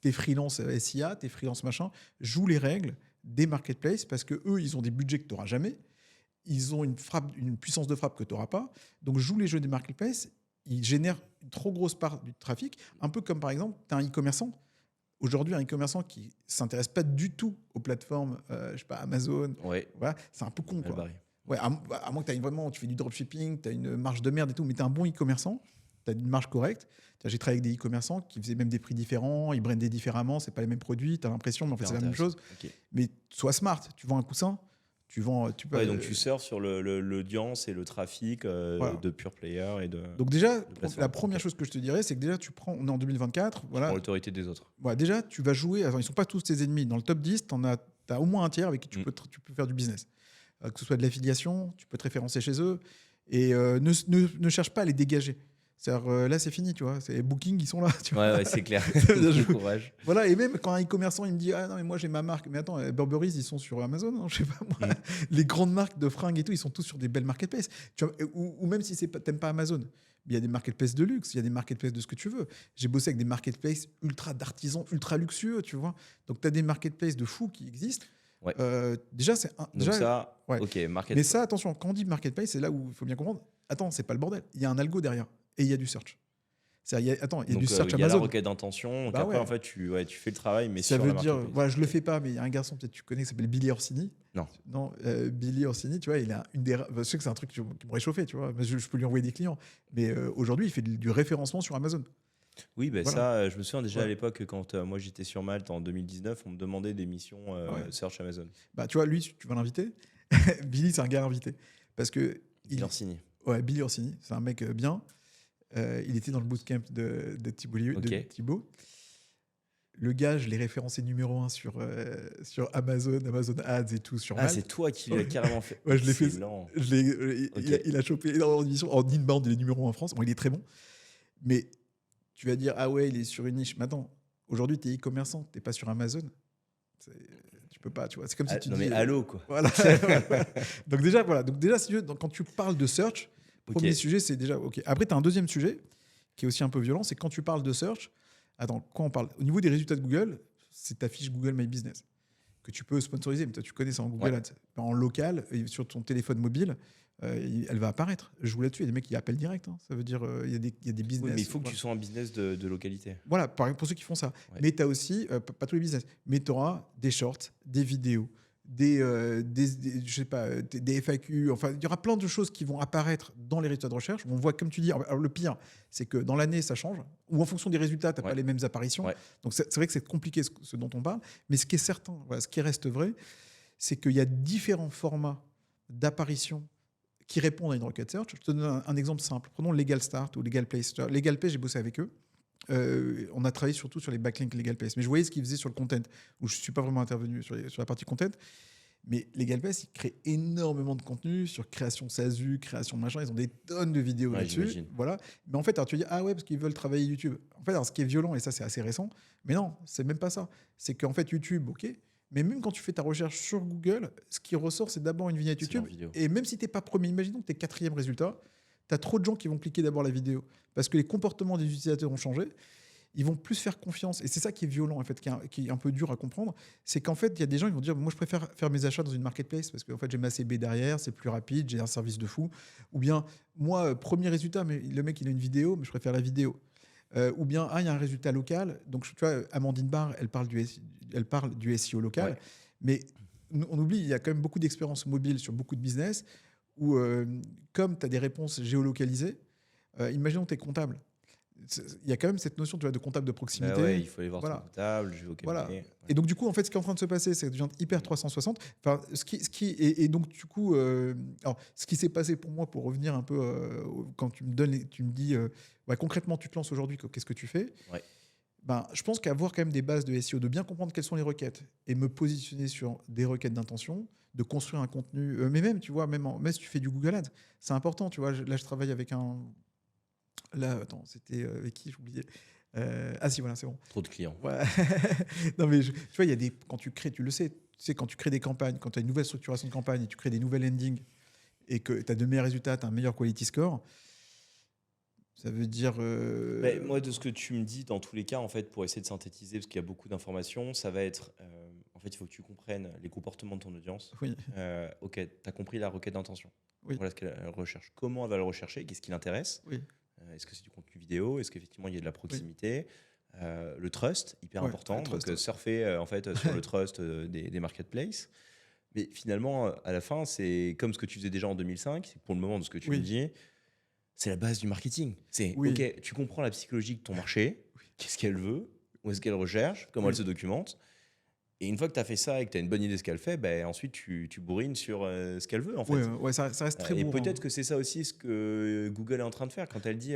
tes freelance SIA, tes freelance machin, joue les règles des marketplaces parce que eux, ils ont des budgets que tu n'auras jamais. Ils ont une puissance de frappe que tu n'auras pas. Donc joue les jeux des marketplaces. Ils génèrent une trop grosse part du trafic. Un peu comme, par exemple, tu as un e-commerçant. Aujourd'hui, un e-commerçant qui ne s'intéresse pas du tout aux plateformes, je sais pas, Amazon, voilà, c'est un peu con, quoi. À moins que tu fais du dropshipping, tu as une marge de merde et tout, mais tu es un bon e-commerçant, tu as une marge correcte. J'ai travaillé avec des e-commerçants qui faisaient même des prix différents, ils brandaient différemment, c'est pas les mêmes produits, tu as l'impression, mais en fait, c'est la même chose. Ok. Mais sois smart, tu vends un coussin, tu peux. Ouais, donc tu surfes sur l'audience et le trafic Voilà. de pure player et de. Donc déjà, plateforme. la première Ok. chose que je te dirais, c'est que déjà, on est en 2024, voilà. Pour l'autorité des autres. Voilà, déjà, tu vas jouer, alors, ils sont pas tous tes ennemis. Dans le top 10, tu as au moins un tiers avec qui tu Mm. peux faire du business. Que ce soit de l'affiliation, tu peux te référencer chez eux. Et ne cherche pas à les dégager. C'est-à-dire, là, c'est fini, tu vois. C'est Booking, ils sont là. Tu vois. Ouais, c'est clair. Bien Bon courage. Voilà, et même quand un e-commerçant il me dit ah non mais moi j'ai ma marque, mais attends, Burberry ils sont sur Amazon, hein, je sais pas moi. Les grandes marques de fringues et tout, ils sont tous sur des belles marketplaces. Tu vois, ou même si t'aimes pas Amazon, il y a des marketplaces de luxe, il y a des marketplaces de ce que tu veux. J'ai bossé avec des marketplaces ultra d'artisans, ultra luxueux, tu vois. Donc tu as des marketplaces de fous qui existent. Ouais. Déjà c'est Donc déjà, ça, ouais. ok, market. Mais ça attention, quand on dit marketplace, c'est là où il faut bien comprendre. Attends, c'est pas le bordel. Il y a un algo derrière et il y a du search. Il y a Donc, du search il y a la Amazon. requête d'intention. Donc Bah après, ouais. en fait, tu fais le travail, mais Ça sur veut la dire, marketplace. voilà, je le fais pas, mais il y a un garçon, peut-être tu connais, qui s'appelle Billy Orsini. Non. Billy Orsini, tu vois, il a une des. Je sais que c'est un truc qui me réchauffait, tu vois. Mais je peux lui envoyer des clients. Mais aujourd'hui, il fait du référencement sur Amazon. Oui, ben Voilà. ça, je me souviens déjà à Ouais. l'époque, quand moi j'étais sur Malte en 2019, on me demandait des missions Ouais. Search Amazon. Bah, tu vois, lui, tu vas l'inviter. Billy, c'est un gars invité. Parce que. Il en signe. Ouais, Billy Orsini, c'est un mec bien. Il était dans le bootcamp de Thibaut. Ok. De Thibaut. Le gars, je l'ai référencé numéro 1 sur Amazon Ads et tout, sur Ah, Malte. c'est toi qui l'as carrément fait. Ouais, je l'ai fait. Excellent. Il a chopé énormément d'émissions. En inbound, il est numéro 1 en France. Bon, il est très bon. Mais tu vas dire, ah ouais, il est sur une niche. Mais attends, aujourd'hui, tu es e-commerçant, tu n'es pas sur Amazon. Tu peux pas, tu vois. C'est comme si tu non, dis. mais allô, quoi. Voilà. Donc, déjà, voilà. Donc, déjà, si tu veux, quand tu parles de search, premier sujet, c'est déjà. OK. Après, tu as un deuxième sujet qui est aussi un peu violent. C'est quand tu parles de search. Attends, quand on parle. Au niveau des résultats de Google, c'est ta fiche Google My Business que tu peux sponsoriser. Mais toi, tu connais ça en Google Ads. En local, et sur ton téléphone mobile, elle va apparaître. Je joue là-dessus. Il y a des mecs qui appellent direct. Hein. Ça veut dire il y a des business. Oui, mais il faut que tu sois un business de localité. Voilà, pour ceux qui font ça. Ouais. Mais tu as aussi, pas tous les business, mais tu auras des shorts, des vidéos, je sais pas, des FAQ. Enfin, il y aura plein de choses qui vont apparaître dans les résultats de recherche. On voit, comme tu dis, alors, le pire, c'est que dans l'année, ça change. Ou en fonction des résultats, tu n'as pas les mêmes apparitions. Ouais. Donc, c'est vrai que c'est compliqué ce dont on parle. Mais ce qui est certain, voilà, ce qui reste vrai, c'est qu'il y a différents formats d'apparition qui répondent à une requête search. Je te donne un exemple simple. Prenons Legal Start ou Legal Place. Legal Place, j'ai bossé avec eux. On a travaillé surtout sur les backlinks Legal Place. Mais je voyais ce qu'ils faisaient sur le content, où je ne suis pas vraiment intervenu sur la partie content. Mais Legal Place, ils créent énormément de contenu sur création SASU, création machin. Ils ont des tonnes de vidéos là-dessus. Voilà. Mais en fait, alors, tu dis, ah ouais, parce qu'ils veulent travailler YouTube. En fait, alors, ce qui est violent, et ça, c'est assez récent, mais non, c'est même pas ça. C'est qu'en fait, YouTube, OK, mais même quand tu fais ta recherche sur Google, ce qui ressort, c'est d'abord une vignette YouTube. Et même si tu n'es pas premier, imaginons que tu es quatrième résultat, tu as trop de gens qui vont cliquer d'abord la vidéo. Parce que les comportements des utilisateurs ont changé. Ils vont plus faire confiance. Et c'est ça qui est violent, en fait, qui est un peu dur à comprendre. C'est qu'en fait, il y a des gens qui vont dire, moi, je préfère faire mes achats dans une marketplace parce qu'en fait, j'ai ma CB derrière, c'est plus rapide, j'ai un service de fou. Ou bien, moi, premier résultat, mais le mec, il a une vidéo, mais je préfère la vidéo. Ou bien, il y a un résultat local. Donc, tu vois, Amandine Barr, elle parle du SEO local. Ouais. Mais on oublie, il y a quand même beaucoup d'expériences mobiles sur beaucoup de business où, comme tu as des réponses géolocalisées, imaginons que tu es comptable. Il y a quand même cette notion, tu vois, de comptable de proximité. Bah ouais, il faut aller voir ton comptable, géolocaliser. Voilà. Ouais. Et donc, du coup, en fait, ce qui est en train de se passer, c'est que ça devient hyper 360. Enfin, et donc, du coup, alors, ce qui s'est passé pour moi, pour revenir un peu, quand tu me dis, ouais, concrètement, tu te lances aujourd'hui, qu'est-ce que tu fais? Ouais. Ben, je pense qu'avoir quand même des bases de SEO, de bien comprendre quelles sont les requêtes et me positionner sur des requêtes d'intention, de construire un contenu, mais même, tu vois, même si tu fais du Google Ads, c'est important, tu vois. Là, je travaille avec un... Là, attends, c'était avec qui j'oubliais. Ah si, voilà, c'est bon. Trop de clients. Ouais. Non, mais tu vois, il y a des... Quand tu crées, tu le sais, quand tu crées des campagnes, quand tu as une nouvelle structuration de campagne et tu crées des nouvelles landings et que tu as de meilleurs résultats, tu as un meilleur quality score, ça veut dire... Mais moi, de ce que tu me dis, dans tous les cas, en fait, pour essayer de synthétiser, parce qu'il y a beaucoup d'informations, ça va être... en fait, il faut que tu comprennes les comportements de ton audience. Oui. OK, tu as compris la requête d'intention. Oui. Voilà ce qu'elle recherche. Comment elle va le rechercher? Qu'est-ce qui l'intéresse? Oui. Est-ce que c'est du contenu vidéo? Est-ce qu'effectivement, il y a de la proximité? Le trust, hyper important. Trust, donc, surfer en fait, sur le trust des marketplaces. Mais finalement, à la fin, c'est comme ce que tu faisais déjà en 2005, pour le moment de ce que tu me dis. c'est la base du marketing. C'est, Oui. OK, tu comprends la psychologie de ton marché, qu'est-ce qu'elle veut, où est-ce qu'elle recherche, comment Oui. elle se documente. Et une fois que tu as fait ça et que tu as une bonne idée de ce qu'elle fait, ben, ensuite tu bourrines sur ce qu'elle veut en Ouais, fait. ouais, ça reste très Et bourrin. peut-être que c'est ça aussi ce que Google est en train de faire. Quand elle dit,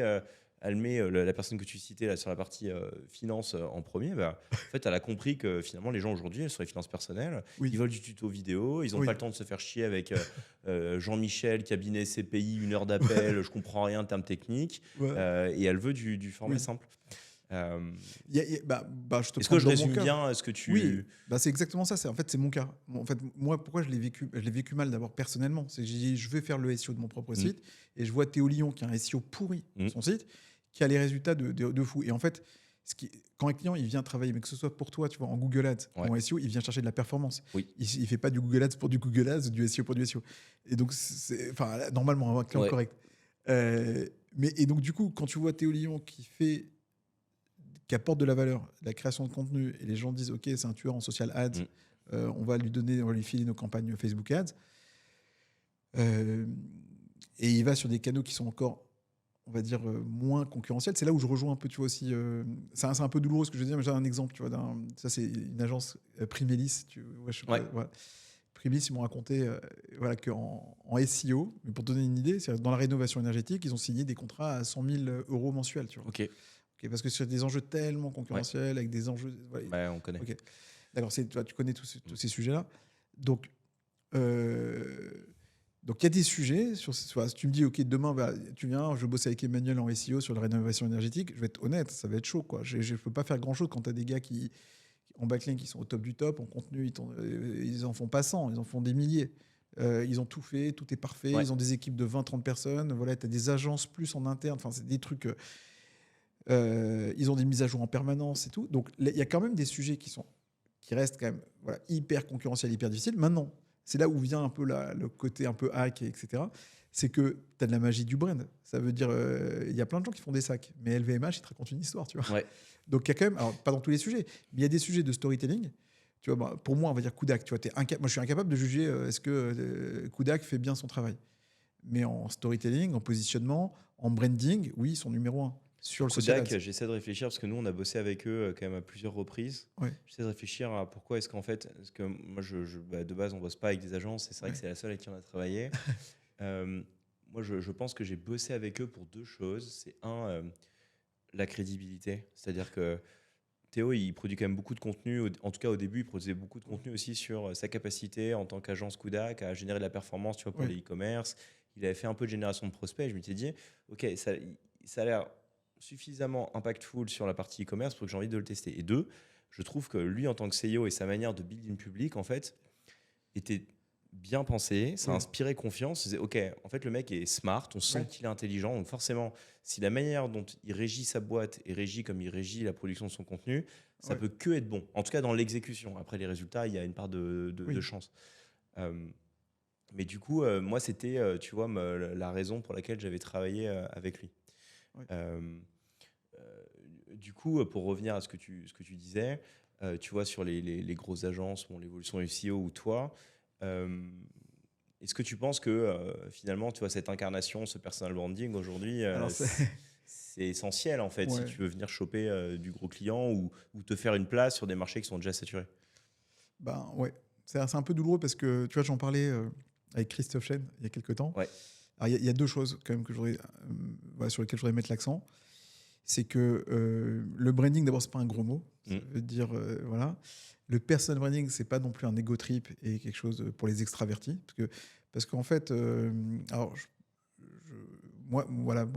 elle met la personne que tu citais là, sur la partie finance en premier, bah, en fait, elle a compris que finalement, les gens aujourd'hui, sur les finances personnelles, Oui, ils veulent du tuto vidéo, ils n'ont pas oui. le temps de se faire chier avec Jean-Michel, cabinet CPI, 1 heure d'appel, je comprends rien en termes techniques, Ouais. et elle veut du format Oui. simple. Euh, Je te Est-ce prends que je dans mon résume cas. bien ce que Oui, tu... c'est exactement ça. En fait, c'est mon cas. En fait, moi, pourquoi je l'ai vécu mal d'abord personnellement. C'est que j'ai dit, je vais faire le SEO de mon propre Mm, site et je vois Théo Lyon qui a un SEO pourri mm, sur son site, qui a les résultats de fou. Et en fait, quand un client il vient travailler, mais que ce soit pour toi, tu vois, en Google Ads ouais, ou en SEO, il vient chercher de la performance. oui, Il fait pas du Google Ads pour du Google Ads ou du SEO pour du SEO. Et donc, enfin, normalement, un client ouais, correct. Et donc, du coup, quand tu vois Théo Lyon qui apporte de la valeur, la création de contenu, et les gens disent ok, c'est un tueur en social ads, mm, on va lui filer nos campagnes Facebook ads, euh, et il va sur des canaux qui sont encore, on va dire, moins concurrentiels. C'est là où je rejoins un peu, tu vois aussi, c'est un peu douloureux ce que je veux dire, mais j'ai un exemple, tu vois, ça c'est une agence Primelis, je sais pas, ouais, voilà. Primelis, ils m'ont raconté voilà, qu'en en SEO, mais pour te donner une idée, c'est dans la rénovation énergétique, ils ont signé des contrats à 100 000 euros mensuels, tu vois. ok, Ok, parce que sur des enjeux tellement ouais, concurrentiels, avec des enjeux. Voilà. bah, on connaît. Ok, d'accord, tu connais tous Mm, ces sujets-là. Donc, euh, donc il y a des sujets. Si tu me dis, ok, demain, tu viens, je bosse avec Emmanuel en SEO sur la rénovation énergétique, je vais être honnête, ça va être chaud. Quoi. Je ne peux pas faire grand-chose quand tu as des gars en backlink qui sont au top du top, en contenu, ils en font pas 100, ils en font des milliers. Ils ont tout fait, tout est parfait, ouais, ils ont des équipes de 20-30 personnes, voilà, tu as des agences plus en interne, enfin, c'est des trucs. Ils ont des mises à jour en permanence et tout. Donc, il y a quand même des sujets qui restent quand même voilà, hyper concurrentiels, hyper difficiles. Maintenant, c'est là où vient un peu le côté un peu hack, etc. C'est que tu as de la magie du brand. Ça veut dire, il y a plein de gens qui font des sacs, mais LVMH, ils te racontent une histoire, tu vois. ouais, Donc, il y a quand même, alors pas dans tous les sujets, mais il y a des sujets de storytelling. Tu vois, pour moi, on va dire Kudak. Tu vois, moi, je suis incapable de juger est-ce que Kudak fait bien son travail. Mais en storytelling, en positionnement, en branding, oui, ils sont numéro un sur le social Kodak, ads. j'essaie de réfléchir parce que nous, on a bossé avec eux quand même à plusieurs reprises. Ouais, J'essaie de réfléchir à pourquoi est-ce qu'en fait, parce que moi, de base, on bosse pas avec des agences et c'est vrai que ouais, c'est la seule avec qui on a travaillé. Euh, Moi, je pense que j'ai bossé avec eux pour deux choses. C'est la crédibilité. C'est-à-dire que Théo, il produit quand même beaucoup de contenu. En tout cas, au début, il produisait beaucoup de contenu aussi sur sa capacité en tant qu'agence Kodak à générer de la performance, tu vois, pour ouais, les e-commerce. Il avait fait un peu de génération de prospects. Et je m'étais dit, OK, ça a l'air suffisamment impactful sur la partie e-commerce pour que j'ai envie de le tester. Et deux, je trouve que lui, en tant que CEO et sa manière de build in public, en fait, était bien pensé, ça ouais, inspirait confiance. On disait, ok, en fait, le mec est smart, on sent ouais, qu'il est intelligent. Donc, forcément, si la manière dont il régit sa boîte est régie comme il régit la production de son contenu, ça ouais, peut que être bon. En tout cas, dans l'exécution. Après, les résultats, il y a une part de oui, chance. Euh, mais du coup, moi, c'était, tu vois, la raison pour laquelle j'avais travaillé avec lui. ouais. Euh, du coup, pour revenir à ce que tu disais, tu vois, sur les grosses agences, bon, l'évolution SEO ou toi, euh, est-ce que tu penses que finalement, tu vois, cette incarnation, ce personal branding aujourd'hui, Alors, c'est essentiel en fait si ouais. tu veux venir choper du gros client ou te faire une place sur des marchés qui sont déjà saturés? Ben, ouais. C'est un peu douloureux parce que, tu vois, j'en parlais avec Christophe Chen il y a quelques temps. Ouais. Alors, il y a deux choses quand même voilà, sur lesquelles je voudrais mettre l'accent. C'est que le branding, d'abord, c'est pas un gros mot. Ça Mm. veut dire, voilà. Le personal branding, c'est pas non plus un ego trip et quelque chose pour les extravertis. Parce qu'en fait, alors, je- moi, voilà,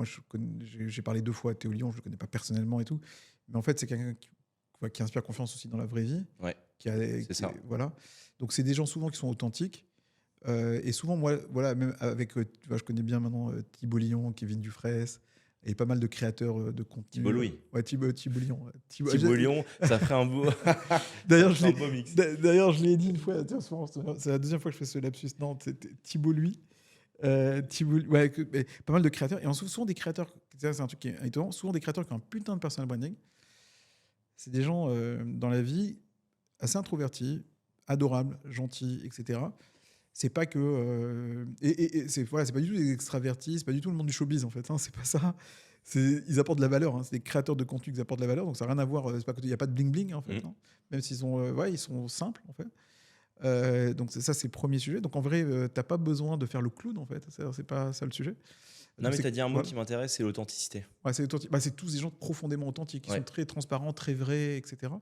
j'ai parlé 2 fois à Théo Lyon, je le connais pas personnellement et tout. Mais en fait, c'est quelqu'un qui inspire confiance aussi dans la vraie vie. Ouais, c'est ça. Voilà. Donc, c'est des gens souvent qui sont authentiques. Et souvent, moi, voilà, même avec, tu vois, je connais bien maintenant Thibault Lyon, Kevin Dufresne, et pas mal de créateurs de contenu. Thibault Louis. Ouais, Thibault Lyon. Thibault Lyon, ça ferait un beau, ça D'ailleurs, ferait un beau mix. d'ailleurs, je l'ai dit une fois, tiens, c'est la deuxième fois que je fais ce lapsus. Non, c'était Thibault lui. Ouais, mais pas mal de créateurs. Et souvent des créateurs, c'est un truc qui est étonnant, souvent des créateurs qui ont un putain de personal branding. C'est des gens dans la vie assez introvertis, adorables, gentils, etc. c'est pas que c'est voilà, c'est pas du tout des extravertis, c'est pas du tout le monde du showbiz en fait, hein, c'est pas ça. Ils apportent de la valeur, hein, c'est des créateurs de contenu qui apportent de la valeur, donc ça n'a rien à voir. C'est pas il y a pas de bling bling en fait, hein, même s'ils sont ouais, ils sont simples en fait. Donc ça c'est le premier sujet. Donc en vrai, t'as pas besoin de faire le clown en fait. C'est pas ça le sujet. Non, Donc mais tu as dit un mot voilà. qui m'intéresse, c'est l'authenticité. Ouais, c'est authentique. Bah, c'est tous des gens profondément authentiques, qui Ouais. sont très transparents, très vrais, etc.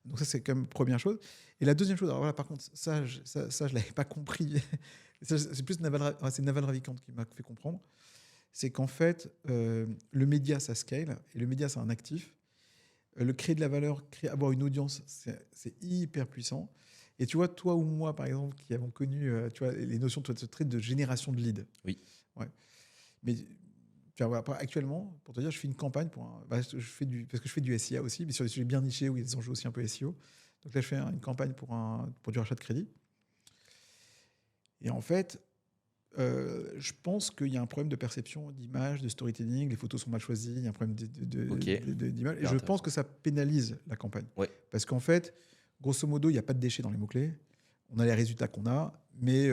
Donc ça, c'est quand même première chose. Et la deuxième chose, alors voilà, par contre, je l'avais pas compris. Ça, c'est plus c'est Naval Ravikant qui m'a fait comprendre. C'est qu'en fait, le média, ça scale, et le média, c'est un actif. Le créer de la valeur, avoir une audience, c'est hyper puissant. Et tu vois, toi ou moi, par exemple, qui avons connu tu vois, les notions de trait de génération de leads. Oui. Ouais. Mais tu vois, après, actuellement, pour te dire, je fais une campagne pour parce que je fais du SIA aussi, mais sur des sujets bien nichés où il y a des enjeux aussi un peu SEO. Donc là, je fais une campagne pour du rachat de crédit. Et en fait, je pense qu'il y a un problème de perception d'image, de storytelling. Les photos sont mal choisies, il y a un problème d'image. Et je pense que ça pénalise la campagne. Ouais. Parce qu'en fait, grosso modo, il n'y a pas de déchets dans les mots-clés. On a les résultats qu'on a, mais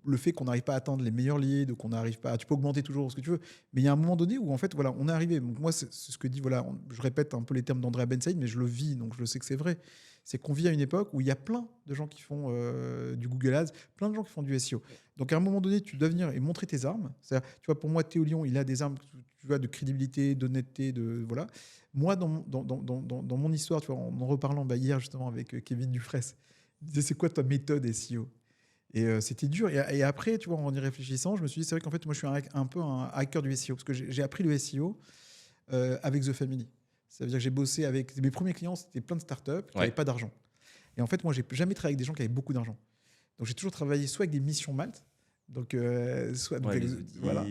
le fait qu'on n'arrive pas à atteindre les meilleurs leads, qu'on n'arrive pas, tu peux augmenter toujours ce que tu veux, mais il y a un moment donné où en fait, voilà, on est arrivé. Donc moi, c'est ce que dit, voilà, je répète un peu les termes d'Andrea Ben-Saïd, mais je le vis, donc je sais que c'est vrai. C'est qu'on vit à une époque où il y a plein de gens qui font du Google Ads, plein de gens qui font du SEO. Donc à un moment donné, tu dois venir et montrer tes armes. C'est-à-dire, tu vois, pour moi, Théo Lyon, il a des armes, tu vois, de crédibilité, d'honnêteté, de voilà. Moi, dans mon histoire, tu vois, en reparlant hier justement avec Kevin Dufresne, il disait c'est quoi ta méthode SEO? Et c'était dur. Et après, tu vois, en y réfléchissant, je me suis dit, c'est vrai qu'en fait, moi, je suis un peu un hacker du SEO. Parce que j'ai appris le SEO avec The Family. Ça veut dire que j'ai bossé avec... Mes premiers clients, c'était plein de startups qui n'avaient pas d'argent. Et en fait, moi, j'ai jamais travaillé avec des gens qui avaient beaucoup d'argent. Donc, j'ai toujours travaillé soit avec des missions Malte, donc, soit donc, les audits, voilà.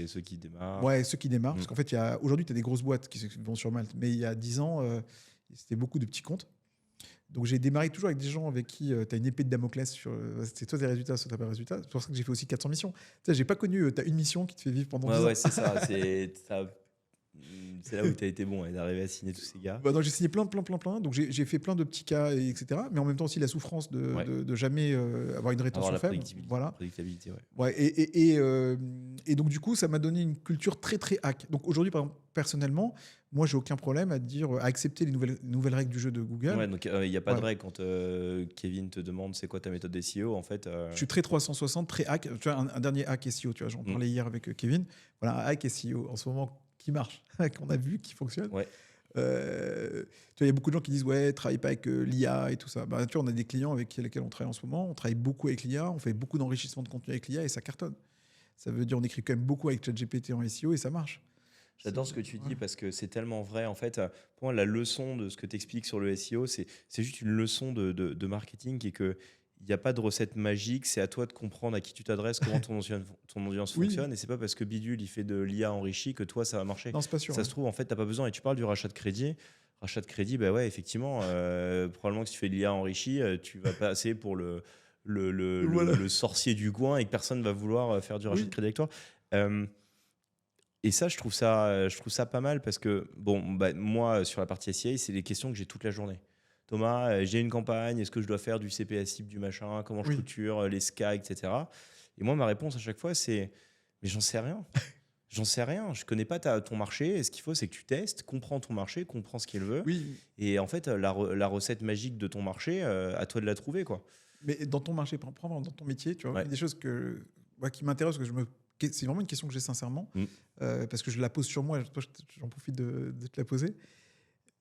Ceux qui démarrent. Ouais, ceux qui démarrent. Parce qu'en fait, aujourd'hui, tu as des grosses boîtes qui vont sur Malte. Mais il y a 10 ans, c'était beaucoup de petits comptes. Donc j'ai démarré toujours avec des gens avec qui tu as une épée de Damoclès sur c'est toi tes résultats, soit t'as pas de résultats. C'est pour ça que j'ai fait aussi 400 missions. Tu sais, j'ai pas connu tu as une mission qui te fait vivre pendant 10 ans. Ouais, c'est ça. C'est là où tu as été bon d'arriver à signer tous ces gars. Bah non, j'ai signé plein. Donc j'ai fait plein de petits cas, etc. Mais en même temps aussi la souffrance de jamais avoir une rétention faible. Voilà. Prédictabilité, ouais. Et donc du coup, ça m'a donné une culture très très hack. Donc aujourd'hui, par exemple, personnellement, moi, j'ai aucun problème à accepter les nouvelles règles du jeu de Google. Ouais, donc il n'y a pas de règle quand Kevin te demande c'est quoi ta méthode SEO, en fait. Je suis très 360, très hack. Tu vois, un dernier hack SEO, tu vois, j'en parlais hier avec Kevin. Voilà, un hack SEO en ce moment qui marche, qu'on a vu, qui fonctionne. Ouais. Tu vois, il y a beaucoup de gens qui disent ouais, travaille pas avec l'IA et tout ça. Bah, tu vois, on a des clients avec lesquels on travaille en ce moment. On travaille beaucoup avec l'IA, on fait beaucoup d'enrichissement de contenu avec l'IA et ça cartonne. Ça veut dire on écrit quand même beaucoup avec ChatGPT en SEO et ça marche. J'adore ce que tu dis parce que c'est tellement vrai. En fait, pour moi, la leçon de ce que tu expliques sur le SEO, c'est juste une leçon de marketing et qu'il n'y a pas de recette magique. C'est à toi de comprendre à qui tu t'adresses, comment ton audience fonctionne. Et c'est pas parce que Bidule il fait de l'IA enrichi que toi, ça va marcher. Non, c'est pas sûr. Ça se trouve, en fait, tu n'as pas besoin. Et tu parles du rachat de crédit. Rachat de crédit, bah ouais, effectivement, probablement que si tu fais de l'IA enrichi, tu vas passer pour le sorcier du coin et que personne ne va vouloir faire du rachat de crédit avec toi. Et ça, je trouve ça pas mal parce que, moi, sur la partie SEA, c'est des questions que j'ai toute la journée. Thomas, j'ai une campagne, est-ce que je dois faire du CPA cible, du machin, comment je clôture, les SCA, etc. Et moi, ma réponse à chaque fois, c'est mais j'en sais rien. J'en sais rien. Je connais pas ton marché. Et ce qu'il faut, c'est que tu testes, comprends ton marché, comprends ce qu'il veut. Oui. Et en fait, la recette magique de ton marché, à toi de la trouver, quoi. Mais dans ton marché, dans ton métier, tu vois, il y a des choses qui m'intéressent, c'est vraiment une question que j'ai sincèrement, parce que je la pose sur moi, toi, j'en profite de te la poser.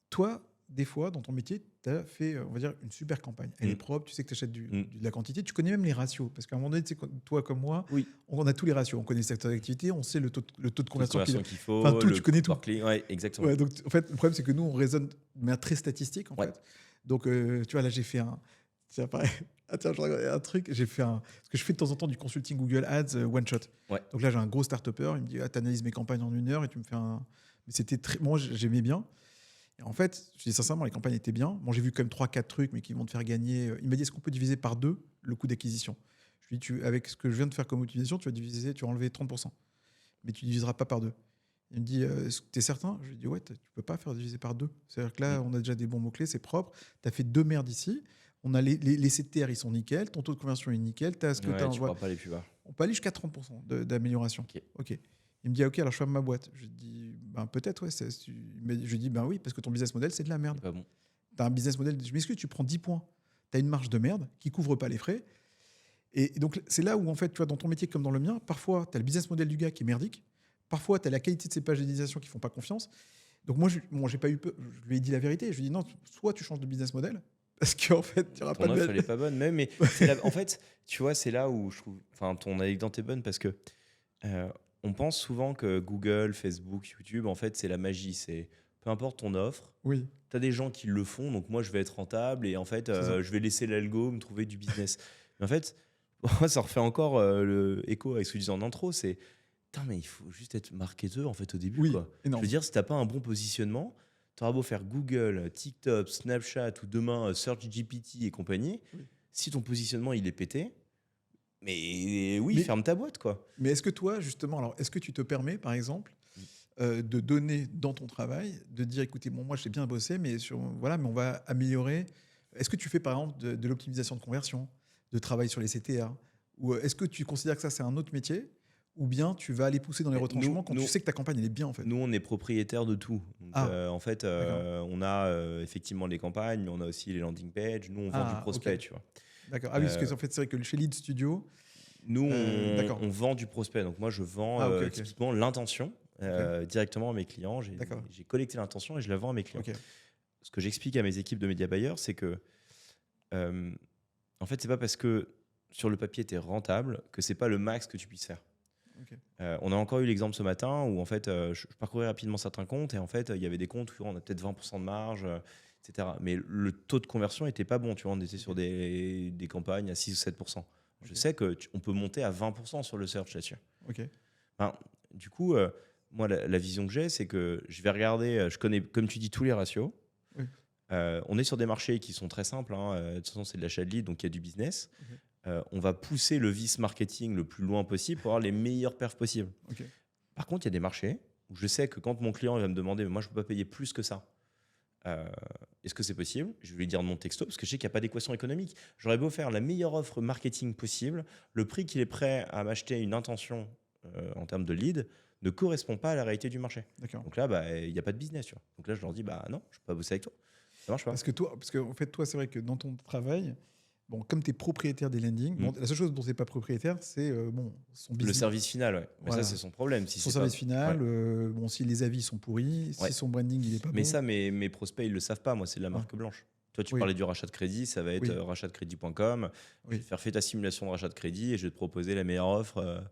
Toi, des fois, dans ton métier, tu as fait, on va dire, une super campagne. Elle est propre, tu sais que tu achètes de la quantité, tu connais même les ratios, parce qu'à un moment donné, toi comme moi, on a tous les ratios, on connaît le secteur d'activité, on sait le tôt de conversion qu'il faut, enfin, tout, tu connais tout. Ouais, exactement. Ouais, donc, en fait, le problème, c'est que nous, on raisonne de manière très statistique, en fait. Donc, tu vois, là, j'ai fait tiens, pareil. Ah tiens, je regarde un truc, j'ai fait parce que je fais de temps en temps du consulting Google Ads one shot. Ouais. Donc là, j'ai un gros start-upper, il me dit tu analyses mes campagnes en 1 heure et tu me fais Mais c'était très. Moi, j'aimais bien. Et en fait, je dis sincèrement, les campagnes étaient bien. Bon, j'ai vu quand même 3-4 trucs, mais qui vont te faire gagner. Il m'a dit est-ce qu'on peut diviser par 2 le coût d'acquisition? Je lui dis avec ce que je viens de faire comme optimisation, tu vas enlever 30%. Mais tu ne diviseras pas par 2. Il me dit est-ce que tu es certain? Je lui dis ouais, tu ne peux pas faire diviser par 2. C'est-à-dire que là, on a déjà des bons mots-clés, c'est propre. Tu as fait 2 merdes ici. On a les CTR, ils sont nickel, ton taux de conversion est nickel. T'as ce que Ouais, t'as, tu pourras pas aller plus bas. on peut aller jusqu'à 30% d'amélioration. Ok. Ok. Il me dit, ok, alors je ferme ma boîte. Je dis, ben peut-être, ouais. Mais je dis, ben oui, parce que ton business model, c'est de la merde. C'est pas bon. Tu as un business model, je m'excuse, tu prends 10 points. Tu as une marge de merde qui couvre pas les frais. Et donc, c'est là où, en fait, tu vois, dans ton métier comme dans le mien, parfois, tu as le business model du gars qui est merdique. Parfois, tu as la qualité de ses pages d'édition qui font pas confiance. Donc, moi, j'ai pas eu peur. Je lui ai dit la vérité. Je lui ai dit, non, soit tu changes de business model, parce qu'en fait, tu n'auras pas Ton de offre, elle est pas bonne, même. Mais en fait, tu vois, c'est là où je trouve. Enfin, ton anecdote est bonne parce que on pense souvent que Google, Facebook, YouTube, en fait, c'est la magie. C'est peu importe ton offre, Oui, tu as des gens qui le font, donc moi, je vais être rentable et en fait, c'est ça. je vais laisser l'algo me trouver du business. Mais en fait, moi, ça refait encore le écho avec ce que je disais en intro. C'est putain, mais il faut juste être marketeur en fait au début, Oui, quoi. Je énorme. veux dire, si t'as pas un bon positionnement, t'auras beau faire Google, TikTok, Snapchat ou demain SearchGPT et compagnie. Oui. Si ton positionnement il est pété, mais oui, Mais- ferme ta boîte, quoi. Mais est-ce que toi, justement, alors, est-ce que tu te permets, par exemple, de donner dans ton travail, de dire, écoutez, bon, moi, j'ai bien bossé, mais voilà, mais on va améliorer. Est-ce que tu fais, par exemple, de l'optimisation de conversion, de travail sur les CTA, ou est-ce que tu considères que ça, c'est un autre métier, ou bien tu vas aller pousser dans les Mais retranchements quand tu sais que ta campagne, elle est bien, en fait? Nous, on est propriétaire de tout. Donc, Ah, en fait, d'accord. on a effectivement les campagnes, mais on a aussi les landing pages. Nous, on vend du Ah, prospect, ok. tu vois. D'accord. Ah oui, parce Euh, que en fait, c'est vrai que chez Lead Studio, Nous, d'accord. on vend du prospect. Donc, moi, je vends Ah, ok, ok. typiquement l'intention directement à mes clients. D'accord. J'ai collecté l'intention et je la vends à mes clients. Ok. Ce que j'explique à mes équipes de média buyers, c'est que, euh, en fait, c'est pas parce que sur le papier, tu es rentable que c'est pas le max que tu puisses faire. Ok. On a encore eu l'exemple ce matin où, en fait, je parcourais rapidement certains comptes et, en fait, il y avait des comptes où on a peut-être 20% de marge, etc. Mais le taux de conversion n'était pas bon. Tu vois, on était sur des campagnes à 6 ou 7%. Je Ok. sais qu'on peut monter à 20% sur le search là-dessus. Ok. Enfin, du coup, moi, la vision que j'ai, c'est que je vais regarder, je connais, comme tu dis, tous les ratios. Oui. On est sur des marchés qui sont très simples. De toute façon, c'est de l'achat de lead, donc il y a du business. Ok. On va pousser le vice marketing le plus loin possible pour avoir les meilleures perfs possibles. Ok. Par contre, il y a des marchés où je sais que quand mon client il va me demander, mais moi, je ne peux pas payer plus que ça. Est-ce que c'est possible? Je vais lui dire non texto parce que je sais qu'il n'y a pas d'équation économique. J'aurais beau faire la meilleure offre marketing possible, le prix qu'il est prêt à m'acheter une intention en termes de lead ne correspond pas à la réalité du marché. D'accord. Donc là, il n'y a pas de business. Tu vois. Donc là, je leur dis, bah non, je ne peux pas bosser avec toi. Ça marche pas. Parce que en fait, toi, c'est vrai que dans ton travail, bon, comme tu es propriétaire des landings, bon, la seule chose dont tu n'es pas propriétaire, c'est bon, son Le business. service final, ouais. Mais Voilà. ça, c'est son problème. Si Son c'est service pas... final, Ouais. bon, si les avis sont pourris, Ouais. si son branding il est pas Mais bon. ça, mes prospects, ils le savent pas. Moi, c'est de la marque blanche. Toi, tu Oui. parlais du rachat de crédit, ça va être Oui. rachatdecrédit.com. Je vais Oui. te faire ta simulation de rachat de crédit et je vais te proposer la meilleure offre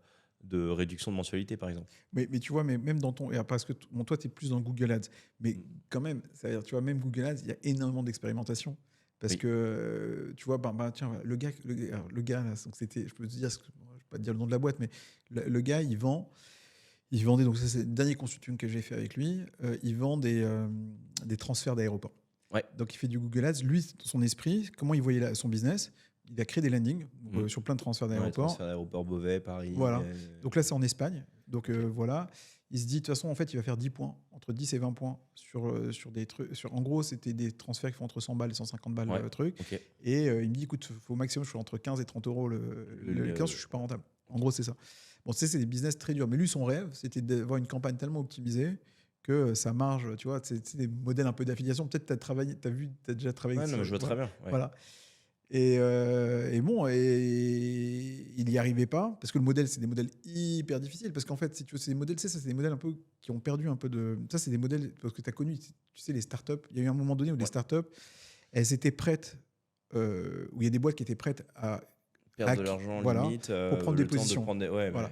de réduction de mensualité, par exemple. Mais tu vois, mais même dans ton. Parce que bon, toi, tu es plus dans Google Ads. Mais quand même, c'est-à-dire, tu vois, même Google Ads, il y a énormément d'expérimentation. Parce Oui. que, tu vois, tiens, le gars là, donc c'était, je peux te dire, je ne vais pas te dire le nom de la boîte, mais le gars, il vendait, donc ça, c'est le dernier consulting que j'ai fait avec lui, il vend des transferts d'aéroports. Ouais. Donc, il fait du Google Ads. Lui, son esprit, comment il voyait son business, il a créé des landings sur plein de transferts Ouais, d'aéroports. transfert d'aéroport Beauvais, Paris. Voilà. Donc là, c'est en Espagne. Donc Ok. voilà. Il se dit, de toute façon, en fait, il va faire 10 points, entre 10 et 20 points sur des trucs. En gros, c'était des transferts qui font entre 100 balles et 150 balles Ouais. le truc. Ok. Et il me dit, écoute, il faut au maximum, je suis entre 15 et 30 euros le 15, je suis pas rentable. En gros, c'est ça. Bon, tu sais, c'est des business très durs. Mais lui, son rêve, c'était d'avoir une campagne tellement optimisée que sa marge, tu vois, c'est des modèles un peu d'affiliation. Peut-être tu as déjà travaillé Ouais, non, sur- mais je vois très voilà. bien. Ouais. Voilà. Et bon, il n'y arrivait pas, parce que le modèle, c'est des modèles hyper difficiles. Parce qu'en fait, si tu veux, c'est des modèles, ça, c'est des modèles un peu qui ont perdu un peu de. Ça, c'est des modèles, parce que tu as connu, tu sais, les startups. Il y a eu un moment donné où les startups, elles étaient prêtes, où il y a des boîtes qui étaient prêtes à. Perdre de l'argent voilà, limite, pour prendre le des temps positions. de prendre des... Ouais, Voilà.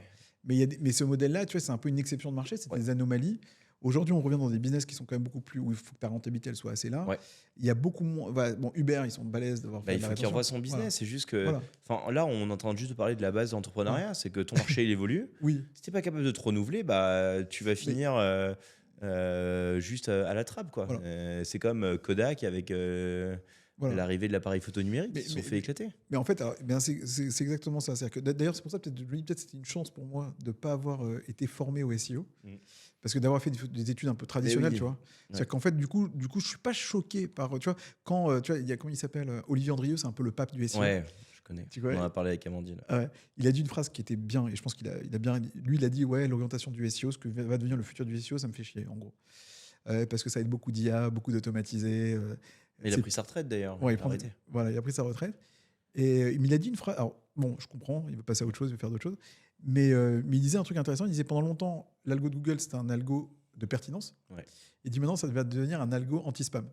ouais. Mais ce modèle-là, tu vois, c'est un peu une exception de marché, c'est des anomalies. Aujourd'hui, on revient dans des business qui sont quand même beaucoup plus, où il faut que ta rentabilité elle soit assez là. Ouais. Il y a beaucoup moins. Bon, Uber, ils sont balèzes d'avoir fait Il de la faut qu'il rétention. revoie son business. Voilà. C'est juste que. Voilà. Enfin, là, on est en train juste de parler de la base de l'entrepreneuriat. C'est que ton marché, il évolue. Oui. Si tu n'es pas capable de te renouveler, tu vas finir juste à la trappe, quoi. Voilà. C'est comme Kodak avec Voilà. l'arrivée de l'appareil photo numérique qui se sont fait éclater. Mais en fait, alors, c'est exactement ça. D'ailleurs, c'est pour ça, peut-être c'était une chance pour moi de ne pas avoir été formé au SEO. parce que d'avoir fait des études un peu traditionnelles, oui. tu vois. C'est-à-dire qu'en fait, du coup, je suis pas choqué par, tu vois, quand, tu vois, il y a, comment il s'appelle, Olivier Andrieux, c'est un peu le pape du SEO. Ouais, je connais. Tu On vois, en a parlé avec Amandine. ouais. Il a dit une phrase qui était bien, et je pense qu'il a bien, lui, il a dit, ouais, l'orientation du SEO, ce que va devenir le futur du SEO, ça me fait chier, en gros. Parce que ça aide beaucoup d'IA, beaucoup d'automatisé. Mais il a pris sa retraite d'ailleurs. Ouais, Il a arrêté. voilà, il a pris sa retraite. Mais il a dit une phrase. Alors, bon, je comprends, il veut passer à autre chose, il veut faire d'autres choses. Mais il disait un truc intéressant. Il disait pendant longtemps, l'algo de Google, c'était un algo de pertinence. Ouais. Il dit maintenant, ça va devenir un algo anti-spam.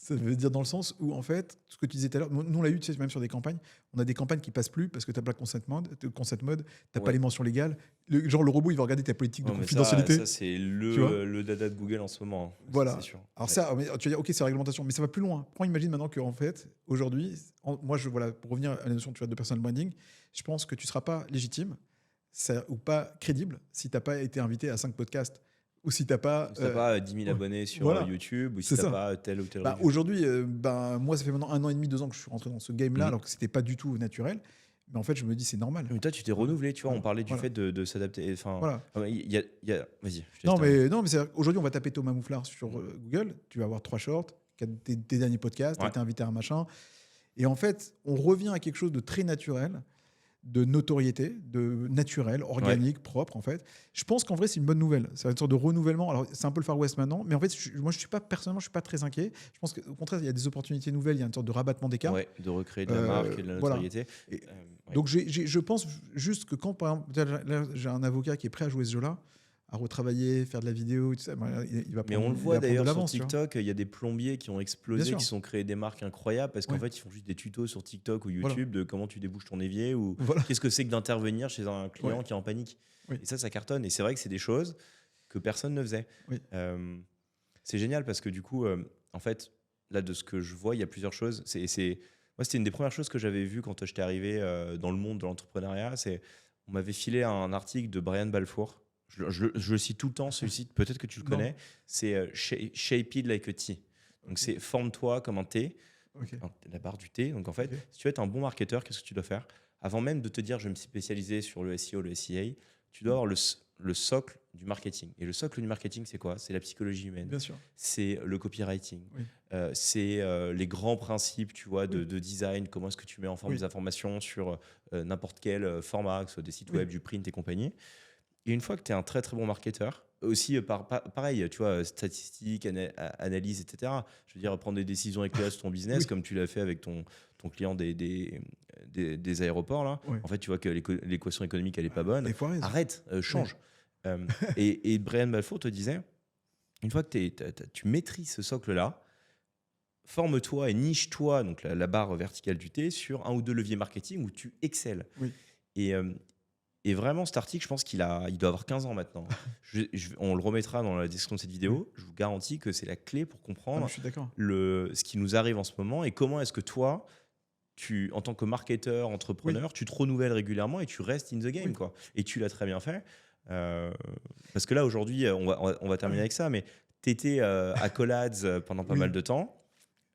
Ça veut dire dans le sens où, en fait, ce que tu disais tout à l'heure, nous, on l'a eu, tu sais, même sur des campagnes, on a des campagnes qui passent plus parce que tu n'as pas consent mode, tu n'as pas les mentions légales. Genre, le robot, il va regarder ta politique de confidentialité. Ça, c'est le dada de Google en ce moment. Voilà. C'est sûr. Alors ça, tu vas dire, ok, c'est la réglementation, mais ça va plus loin. Imagine maintenant qu'en fait, aujourd'hui, moi, voilà, pour revenir à la notion de personal branding, je pense que tu ne seras pas légitime ou pas crédible si tu n'as pas été invité à 5 podcasts ou si tu n'as pas... Si tu n'as pas 10 000 abonnés sur YouTube ou si tu n'as pas tel ou tel review. Aujourd'hui, moi, ça fait maintenant 1 an et demi, 2 ans que je suis rentré dans ce game-là, alors que ce n'était pas du tout naturel. Mais en fait, je me dis, c'est normal. Mais toi, tu t'es renouvelé, tu vois. On parlait du fait de s'adapter. Enfin, voilà. Vas-y. Non, mais aujourd'hui, on va taper Thomas Mouflard sur Google. Tu vas avoir 3 shorts, tes derniers podcasts, tu as été invité à un machin. Et en fait, on revient à quelque chose de très naturel, de notoriété, de naturel, organique, propre, en fait. Je pense qu'en vrai, c'est une bonne nouvelle. C'est une sorte de renouvellement. Alors, c'est un peu le Far West maintenant, mais en fait, moi, personnellement, je suis pas très inquiet. Je pense qu'au contraire, il y a des opportunités nouvelles, il y a une sorte de rabattement des cartes. Ouais, de recréer de la marque et de la notoriété. Voilà. Donc, je pense juste que quand, par exemple, là, j'ai un avocat qui est prêt à jouer ce jeu-là, à retravailler, faire de la vidéo, tout ça, il va prendre. Mais on le voit d'ailleurs sur TikTok, il y a des plombiers qui ont explosé, qui sont créés des marques incroyables parce qu'en fait, ils font juste des tutos sur TikTok ou YouTube de comment tu débouches ton évier ou qu'est-ce que c'est que d'intervenir chez un client qui est en panique. Et ça cartonne. Et c'est vrai que c'est des choses que personne ne faisait. C'est génial parce que du coup, en fait, là, de ce que je vois, il y a plusieurs choses. Moi, c'était une des premières choses que j'avais vues quand j'étais arrivé dans le monde de l'entrepreneuriat. On m'avait filé un article de Brian Balfour. Je le cite tout le temps, celui-ci, peut-être que tu le connais. C'est Shape it like a tea. Donc, c'est forme-toi comme un thé, la barre du thé. Donc, en fait, si tu veux être un bon marketeur, qu'est-ce que tu dois faire? Avant même de te dire, je vais me spécialiser sur le SEO, le SEA, tu dois avoir le socle du marketing. Et le socle du marketing, c'est quoi? C'est la psychologie humaine. Bien sûr. C'est le copywriting. C'est les grands principes, tu vois, de design. Comment est-ce que tu mets en forme des informations sur n'importe quel format, que ce soit des sites web, du print et compagnie. Et une fois que tu es un très très bon marketeur, aussi pareil, tu vois, statistiques, analyse, etc. Je veux dire, prendre des décisions éclairées sur ton business, comme tu l'as fait avec ton client des aéroports. Là. En fait, tu vois que l'équation économique, elle n'est pas bonne. Arrête, change. Et Brian Balfour te disait, une fois que tu maîtrises ce socle-là, forme-toi et niche-toi, donc la barre verticale du thé, sur un ou deux leviers marketing où tu excelles. Et vraiment, cet article, je pense il doit avoir 15 ans maintenant. On le remettra dans la description de cette vidéo. Je vous garantis que c'est la clé pour comprendre ce qui nous arrive en ce moment et comment est-ce que toi, en tant que marketeur, entrepreneur, tu te renouvelles régulièrement et tu restes in the game. Quoi. Et tu l'as très bien fait. Parce que là, aujourd'hui, on va terminer avec ça, mais tu étais à Collads pendant pas mal de temps.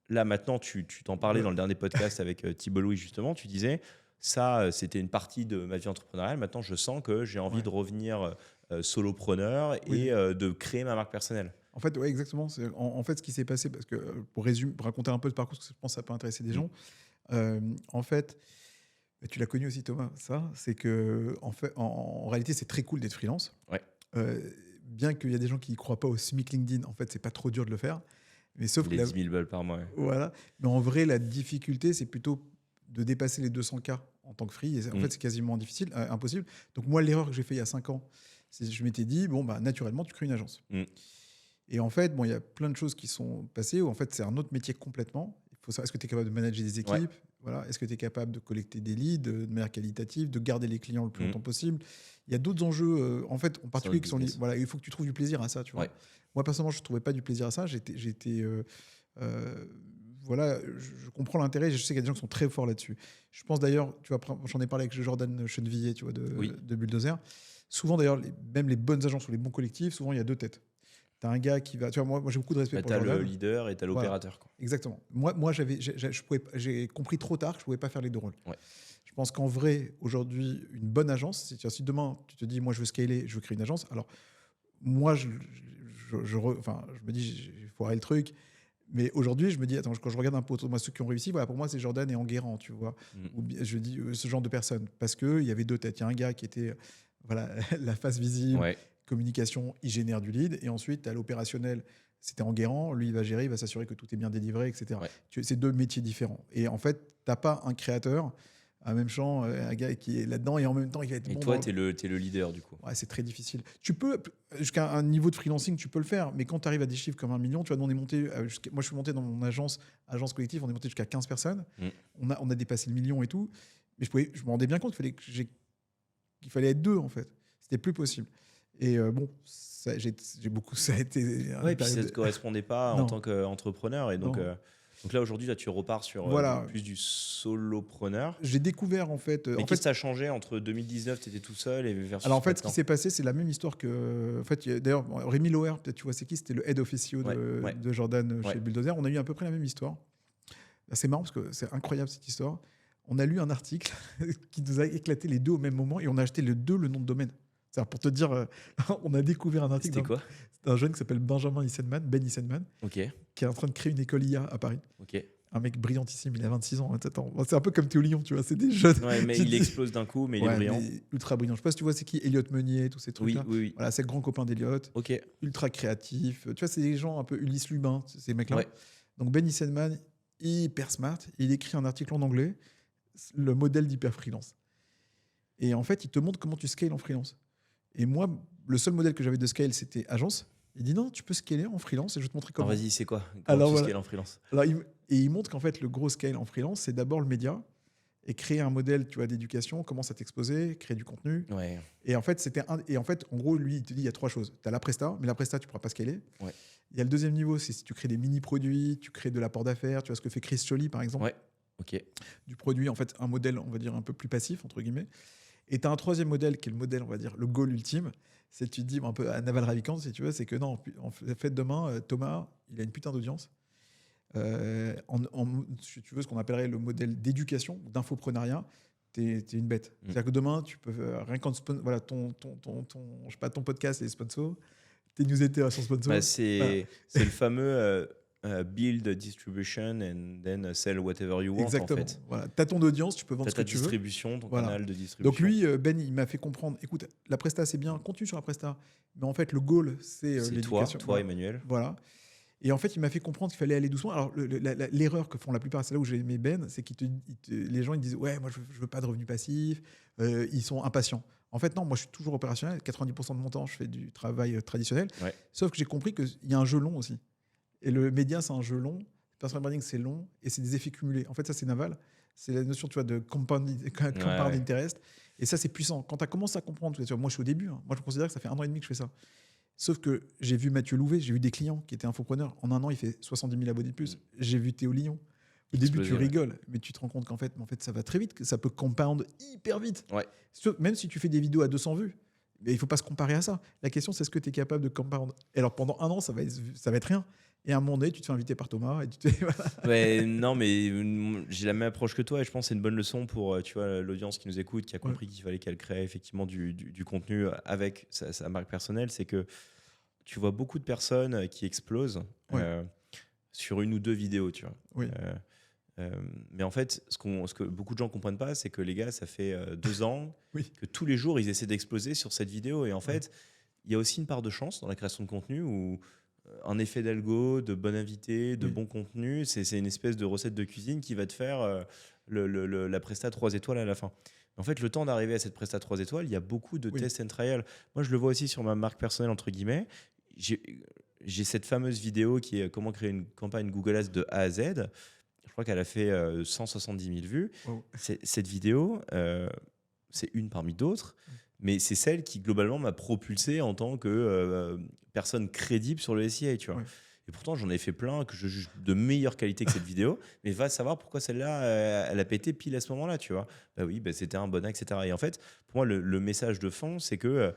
Là, maintenant, tu t'en parlais dans le dernier podcast avec Thibault Louis, justement. Tu disais... Ça, c'était une partie de ma vie entrepreneuriale. Maintenant, je sens que j'ai envie de revenir solopreneur et de créer ma marque personnelle. En fait, exactement. En fait, ce qui s'est passé, parce que pour raconter un peu le parcours, parce que je pense que ça peut intéresser des gens. En fait, tu l'as connu aussi, Thomas, ça, c'est que en réalité, c'est très cool d'être freelance. Bien qu'il y a des gens qui ne croient pas au SMIC LinkedIn, en fait, c'est pas trop dur de le faire. Mais sauf les 10 000 balles par mois. Voilà. Mais en vrai, la difficulté, c'est plutôt de dépasser les 200K en tant que free. Et en fait, c'est quasiment impossible. Donc moi, l'erreur que j'ai fait il y a 5 ans, c'est que je m'étais dit, naturellement, tu crées une agence. Et en fait, il y a plein de choses qui sont passées où en fait, c'est un autre métier complètement. Il faut savoir, est-ce que tu es capable de manager des équipes? Voilà. Est-ce que tu es capable de collecter des leads de manière qualitative, de garder les clients le plus longtemps possible? Il y a d'autres enjeux, en fait, en particulier, qui sont liés. Voilà, il faut que tu trouves du plaisir à ça. Tu vois. Moi, personnellement, je ne trouvais pas du plaisir à ça. Voilà, je comprends l'intérêt. Je sais qu'il y a des gens qui sont très forts là-dessus. Je pense d'ailleurs, tu vois, j'en ai parlé avec Jordan Chenevillier, tu vois, de Bulldozer. Souvent, d'ailleurs, même les bonnes agences ou les bons collectifs, souvent, il y a deux têtes. Tu as un gars qui va... Tu vois, moi j'ai beaucoup de respect pour Jordan. Tu as le leader et tu as l'opérateur. Voilà. Exactement. Moi j'ai compris trop tard que je ne pouvais pas faire les deux rôles. Je pense qu'en vrai, aujourd'hui, une bonne agence, si demain, tu te dis, moi, je veux scaler, je veux créer une agence, alors... moi, enfin, je me dis, il faut arrêter le truc. Mais aujourd'hui, je me dis, attends, quand je regarde un peu autour de moi, ceux qui ont réussi, voilà, pour moi, c'est Jordan et Enguerrand, tu vois. Ou je dis ce genre de personnes. Parce qu'il y avait deux têtes. Il y a un gars qui était voilà, la face visible, Ouais. communication, il génère du lead. Et ensuite, à l'opérationnel, c'était Enguerrand. Lui, il va gérer, il va s'assurer que tout est bien délivré, etc. Ouais. C'est deux métiers différents. Et en fait, tu n'as pas un créateur, un même champ, un gars qui est là-dedans et en même temps, il va être Et bon. toi, t'es le leader du coup. Ouais, c'est très difficile. Tu peux, jusqu'à un niveau de freelancing, tu peux le faire, mais quand tu arrives à des chiffres comme 1 million, tu vois, nous, on est monté, moi je suis monté dans mon agence collective, on est monté jusqu'à 15 personnes. On a dépassé le million et tout, mais je me rendais bien compte qu'il fallait être deux en fait. C'était plus possible. Et bon, ça a été. Ouais, et puis ça ne te correspondait pas Non. en tant qu'entrepreneur. Et donc là, aujourd'hui, là, tu repars sur Voilà. plus du solopreneur. J'ai découvert en fait. Mais qu'est-ce que ça a changé entre 2019, tu étais tout seul, et versus Alors en fait, ce qui maintenant s'est passé, c'est la même histoire que. En fait, d'ailleurs, Rémi Loher, peut-être tu vois, c'est qui? C'était le head of SEO de Jordan chez Bulldozer. On a eu à peu près la même histoire. C'est marrant parce que c'est incroyable cette histoire. On a lu un article qui nous a éclaté les deux au même moment et on a acheté le nom de domaine. C'est pour te dire, on a découvert un article. C'était quoi? Un jeune qui s'appelle Ben Issenman, Ok. qui est en train de créer une école IA à Paris. Ok. Un mec brillantissime, il a 26 ans. C'est un peu comme Théo Lyon, tu vois, c'est des jeunes. Ouais, mais il explose d'un coup, mais il est brillant. Ultra brillant. Je sais pas si tu vois, c'est qui Elliot Meunier, tous ces trucs-là. Oui. Voilà, c'est le grand copain d'Elliot. Ok. Ultra créatif. Tu vois, c'est des gens un peu Ulysse Lubin, ces mecs-là. Ouais. Donc Ben Issenman, hyper smart. Il écrit un article en anglais, le modèle d'hyper freelance. Et en fait, il te montre comment tu scales en freelance. Et moi, le seul modèle que j'avais de scale, c'était agence. Il dit non, tu peux scaler en freelance et je vais te montrer comment. Alors vas-y, c'est quoi? Comment tu scales en freelance? Alors, il montre qu'en fait, le gros scale en freelance, c'est d'abord le média et créer un modèle, tu vois, d'éducation, commence à t'exposer, créer du contenu. Ouais. Et en fait, en gros, lui, il te dit il y a trois choses. Tu as la presta, mais la presta, tu ne pourras pas scaler. Ouais. Il y a le deuxième niveau, c'est si tu crées des mini-produits, tu crées de l'apport d'affaires, tu vois ce que fait Chris Choly, par exemple. Ouais. Ok. Du produit, en fait, un modèle, on va dire, un peu plus passif, entre guillemets. Et tu as un troisième modèle qui est le modèle, on va dire, le goal ultime. C'est tu te dis un peu à Naval Ravikant, si tu veux, c'est que non, en fait, demain, Thomas, il a une putain d'audience. Si tu veux, ce qu'on appellerait le modèle d'éducation, d'infoprenariat, t'es une bête. C'est-à-dire que demain, tu peux, rien qu'en voilà, ton podcast et les sponsors, tes newsletters sont sponsors. Bah, c'est le fameux build distribution and then sell whatever you want. Exactement. En fait. Voilà. Tu as ton audience, tu peux vendre ce que tu veux. Ton canal de distribution. Donc lui, Ben, il m'a fait comprendre, écoute, la presta, c'est bien, continue sur la presta. Mais en fait, le goal, c'est l'éducation. Toi, Emmanuel. Voilà. Et en fait, il m'a fait comprendre qu'il fallait aller doucement. Alors, l'erreur que font la plupart, c'est là où j'ai aimé Ben, c'est que les gens ils disent ouais, moi je veux pas de revenus passifs, ils sont impatients. En fait, non, moi je suis toujours opérationnel. 90% de mon temps, je fais du travail traditionnel. Ouais. Sauf que j'ai compris qu'il y a un jeu long aussi. Et le média, c'est un jeu long. Le personal branding, c'est long et c'est des effets cumulés. En fait, ça, c'est Naval. C'est la notion, tu vois, de compound interest. Et ça, c'est puissant. Quand tu as commencé à comprendre, tu vois, moi je suis au début. Moi, je considère que ça fait 1 an et demi que je fais ça. Sauf que j'ai vu Mathieu Louvet, j'ai eu des clients qui étaient infopreneurs. En 1 an, il fait 70 000 abonnés de plus. J'ai vu Théo Lyon. Au début, tu rigoles, mais tu te rends compte qu'en fait, ça va très vite, que ça peut compound hyper vite. Ouais. Même si tu fais des vidéos à 200 vues, mais il ne faut pas se comparer à ça. La question, c'est est-ce que tu es capable de compound. Et alors, pendant 1 an, ça va être rien. Et à un moment donné, tu te fais inviter par Thomas. Et tu te fais, voilà. Ouais, non, mais j'ai la même approche que toi et je pense que c'est une bonne leçon pour l'audience qui nous écoute, qui a compris qu'il fallait qu'elle crée effectivement du contenu avec sa marque personnelle. C'est que tu vois beaucoup de personnes qui explosent sur 1 ou 2 vidéos, tu vois. Oui. Mais en fait, ce que beaucoup de gens ne comprennent pas, c'est que les gars, ça fait 2 ans que tous les jours, ils essaient d'exploser sur cette vidéo. Et en fait, il y a aussi une part de chance dans la création de contenu où un effet d'algo, de bon invité, de bon contenu, c'est une espèce de recette de cuisine qui va te faire la presta 3 étoiles à la fin. En fait, le temps d'arriver à cette presta 3 étoiles, il y a beaucoup de test and trial. Moi, je le vois aussi sur ma marque personnelle, entre guillemets. J'ai cette fameuse vidéo qui est comment créer une campagne Google Ads de A à Z. Je crois qu'elle a fait 170 000 vues. Wow. Cette vidéo, c'est une parmi d'autres, mais c'est celle qui, globalement, m'a propulsé en tant que personne crédible sur le SEA, tu vois. Ouais. Et pourtant, j'en ai fait plein que je juge de meilleure qualité que cette vidéo, mais va savoir pourquoi celle-là, elle a pété pile à ce moment-là, tu vois. Bah oui, c'était un bon axe, etc. Et en fait, pour moi, le message de fond, c'est que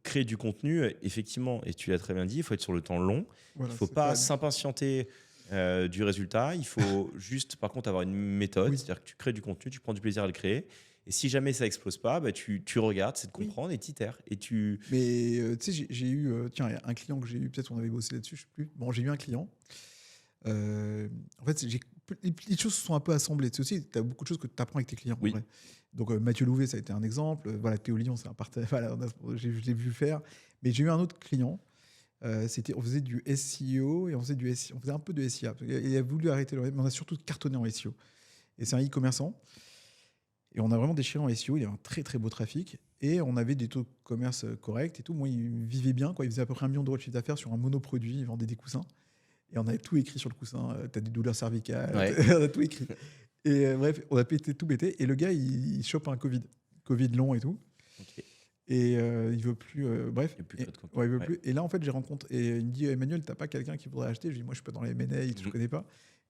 créer du contenu, effectivement, et tu l'as très bien dit, il faut être sur le temps long. Voilà, il ne faut pas s'impatienter du résultat. Il faut juste, par contre, avoir une méthode. C'est-à-dire que tu crées du contenu, tu prends du plaisir à le créer. Et si jamais ça explose pas, bah, tu regardes, c'est de Oui. comprendre et t'itères. Et tu. Mais tu sais, j'ai eu, tiens, il y a un client que j'ai eu, peut-être on avait bossé là-dessus, je sais plus. Bon, j'ai eu un client. En fait, les choses se sont un peu assemblées. Tu sais aussi, tu as beaucoup de choses que tu apprends avec tes clients. En Oui. vrai. Donc, Mathieu Louvet, ça a été un exemple. Voilà, Théo Lyon, c'est un partenaire. Voilà, je l'ai vu faire. Mais j'ai eu un autre client. On faisait du SEO et on faisait un peu de SIA. Il a voulu arrêter mais on a surtout cartonné en SEO. Et c'est un e-commerçant. Et on a vraiment déchiré en SEO. Il y a un très très beau trafic. Et on avait des taux de commerce corrects et tout. Moi, il vivait bien. Quoi. Il faisait à peu près 1 million d'euros de chiffre d'affaires sur un monoproduit. Il vendait des coussins. Et on avait tout écrit sur le coussin. Tu as des douleurs cervicales. Ouais. On a tout écrit. Et bref, on a tout pété. Et le gars, il chope un Covid. Covid long et tout. Ok. Et il veut plus. Bref. Il y a plus de code contenu. Ouais, il veut Ouais. plus. Et là, en fait, j'ai rencontré. Et il me dit Emmanuel, t'as pas quelqu'un qui voudrait acheter? Je dis moi, je suis pas dans les M&A, je connais pas.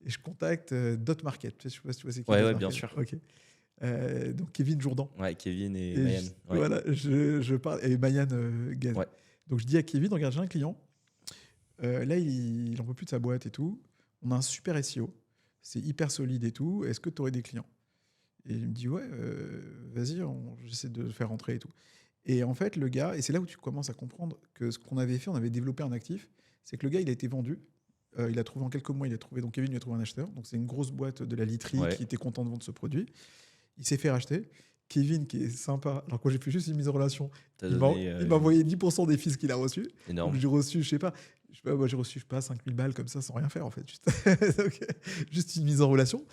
Et je contacte Dot Market. Je sais pas si tu vois c'est qui. Ouais, Dot ouais, Market. bien sûr. Ok. Donc Kevin Jourdan. Ouais, Kevin et Et Mayan. Ouais. Voilà, je parle. Et Mayan Gaz. Ouais. Donc je dis à Kevin, regarde, j'ai un client. Là, il en peut plus de sa boîte et tout. On a un super SEO. C'est hyper solide et tout. Est-ce que tu aurais des clients? Et il me dit ouais, vas-y, j'essaie de le faire rentrer et tout. Et en fait, le gars, et c'est là où tu commences à comprendre que ce qu'on avait fait, on avait développé un actif, c'est que le gars, il a été vendu. Il a trouvé en quelques mois, donc Kevin lui a trouvé un acheteur. Donc c'est une grosse boîte de la literie Ouais. qui était content de vendre ce produit. Il s'est fait racheter. Kevin, qui est sympa, alors quand j'ai fait juste une mise en relation, T'as il donné, m'a envoyé 10% des fils qu'il a reçus. énorme. Donc j'ai reçu, je sais pas, moi j'ai reçu, je sais pas, 5000 balles comme ça sans rien faire en fait. Donc, juste une mise en relation.